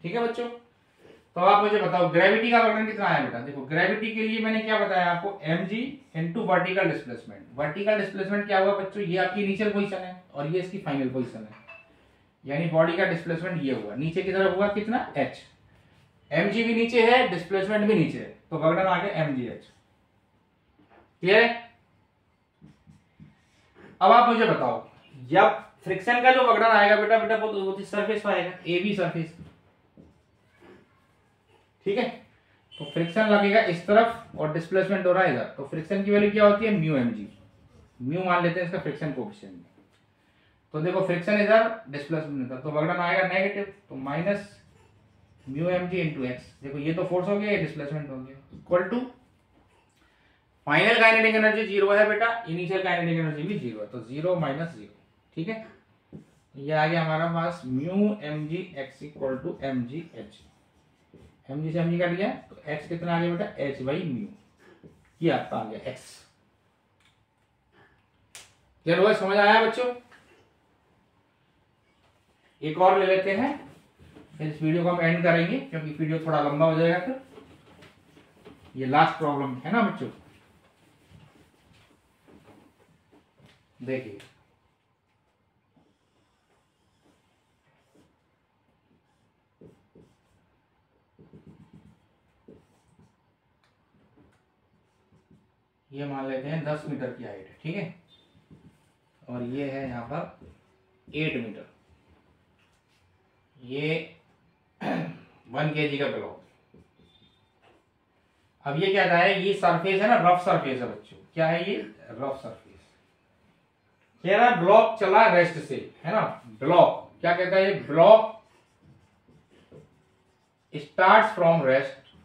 ठीक है बच्चों, तो आप मुझे बताओ ग्रेविटी का वर्क डन कितना आया बेटा। देखो ग्रेविटी के लिए मैंने क्या बताया आपको, mg into vertical displacement. Vertical displacement क्या हुआ बच्चों, ये आपकी इनिशियल पोजीशन है और ये इसकी फाइनल पोजीशन है, यानी बॉडी का डिस्प्लेसमेंट ये हुआ, नीचे की तरफ हुआ कितना, h, mg भी नीचे है, डिस्प्लेसमेंट भी नीचे है, तो वर्क डन आ गया mgh। क्लियर है। अब आप मुझे बताओ, जब फ्रिक्शन का जो वर्क डन आएगा बेटा वो सरफेस पर आएगा, AB सरफेस, ठीक है, तो फ्रिक्शन लगेगा इस तरफ और डिस्प्लेसमेंट हो रहा है इधर, तो फ्रिक्शन की वैल्यू क्या होती है, म्यू mg, म्यू मान लेते हैं इसका फ्रिक्शन कोएफिशिएंट। तो देखो फ्रिक्शन इधर, डिस्प्लेसमेंट इधर, तो वर्क डन आएगा नेगेटिव, तो minus mu mg into x. देखो ये तो फोर्स हो गया, ये डिस्प्लेसमेंट हो गया, equal to final kinetic energy 0 है बेटा, इनिशियल काइनेटिक एनर्जी भी 0 है, तो 0 माइनस 0। ठीक है, ये आ गया हमारा पास mu mg x equal to mg h, mg से mg कट गया, तो x कितना आ गया बेटा, h बाई म्यू, ये आपका आ गया x। क्लियर हुआ, समझ आया बच्चों। एक और ले लेते हैं, फिर इस वीडियो को हम एंड करेंगे क्योंकि वीडियो थोड़ा लंबा हो जाएगा फिर। ये लास्ट प्रॉब्लम है ना बच्चों। देखिए ये मान लेते हैं 10 मीटर की हाइट है, ठीक है, और ये है यहाँ पर 8 मीटर, ये 1 kg का ब्लॉक। अब ये क्या है, ये सरफेस है ना, रफ सरफेस है बच्चों, क्या है ये, रफ सरफेस। कह रहा है ब्लॉक चला रेस्ट से, है ना, ब्लॉक क्या कहता है, block start from rest,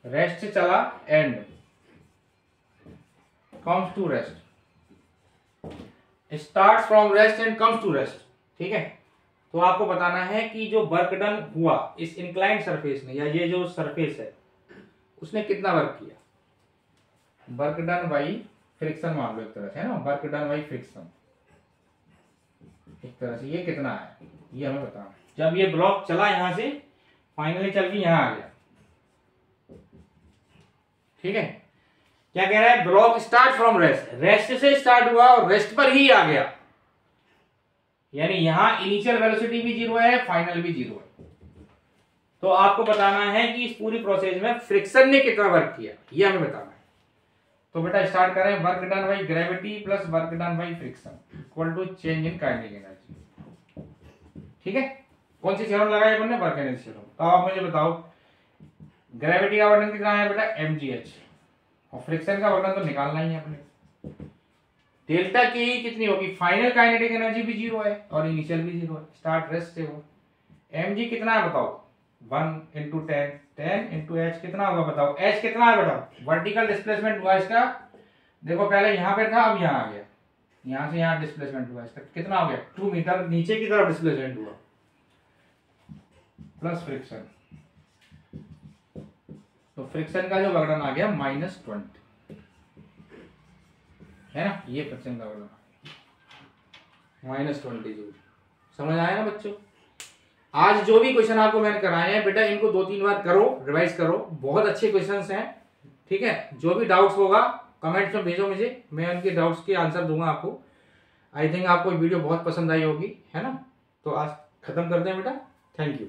rest से चला and comes to rest, start from rest and comes to rest, ठीक है। तो आपको बताना है कि जो वर्क डन हुआ इस इंक्लाइंड सरफेस ने, या ये जो सरफेस है उसने कितना वर्क किया, वर्क डन बाई फ्रिक्शन मान लो एक तरह से, है ना, वर्क डन बाई फ्रिक्शन एक तरह से, ये कितना है ये हमें बताना। जब ये ब्लॉक चला यहां से फाइनली चल के यहां आ गया, ठीक है, क्या कह रहा है, block start from rest, rest से स्टार्ट हुआ और रेस्ट पर ही आ गया, यानी यहां इनिशियल वेलोसिटी भी 0 है, फाइनल भी 0 है। तो आपको बताना है कि इस पूरी प्रोसेस में फ्रिक्शन ने कितना वर्क किया, ये हमें बताना है। तो बेटा स्टार्ट करें, work done by gravity plus work done by friction equal to change in kinetic energy, ठीक है। कौन सी थ्योरम लगाई अपन ने, वर्क एनर्जी थ्योरम। तो आप मुझे बताओ ग्रेविटी का वर्णन कितना है बेटा, mgh, और फ्रिक्शन का वर्णन तो निकालना ही है अपने। डेल्टा की कितनी होगी, फाइनल काइनेटिक एनर्जी भी 0 है और इनिशियल भी 0 है, स्टार्ट रेस्ट से हो। mg कितना है बताओ, 1 into 10, 10 into h कितना होगा बताओ, h कितना है बताओ, वर्टिकल डिस्प्लेसमेंट हुआ इसका, देखो पहले यहाँ पे था अब यहाँ आ गया, यहाँ से यहाँ डिस्प्लेसमेंट हुआ इसका, कितना हो गया 2 मीटर नीचे की तरफ डिस्प्लेसमेंट हुआ, प्लस फ्रिक्शन, तो फ्रिक्शन का जो वर्णन आ गया -20, है ना, ये फ्रिक्शन का वर्णन -20 जूल। समझ आया ना बच्चों। आज जो भी क्वेश्चन आपको मैंने कराए हैं बेटा इनको 2-3 बार करो, रिवाइज करो, बहुत अच्छे क्वेश्चंस हैं, ठीक है। जो भी डाउट्स होगा कमेंट्स में भेजो मुझे, मैं उनके डाउट्स के आंसर दूंगा आपको। आई थिंक आपको वीडियो बहुत पसंद आई होगी, है ना। तो आज खत्म करते हैं बेटा, थैंक यू।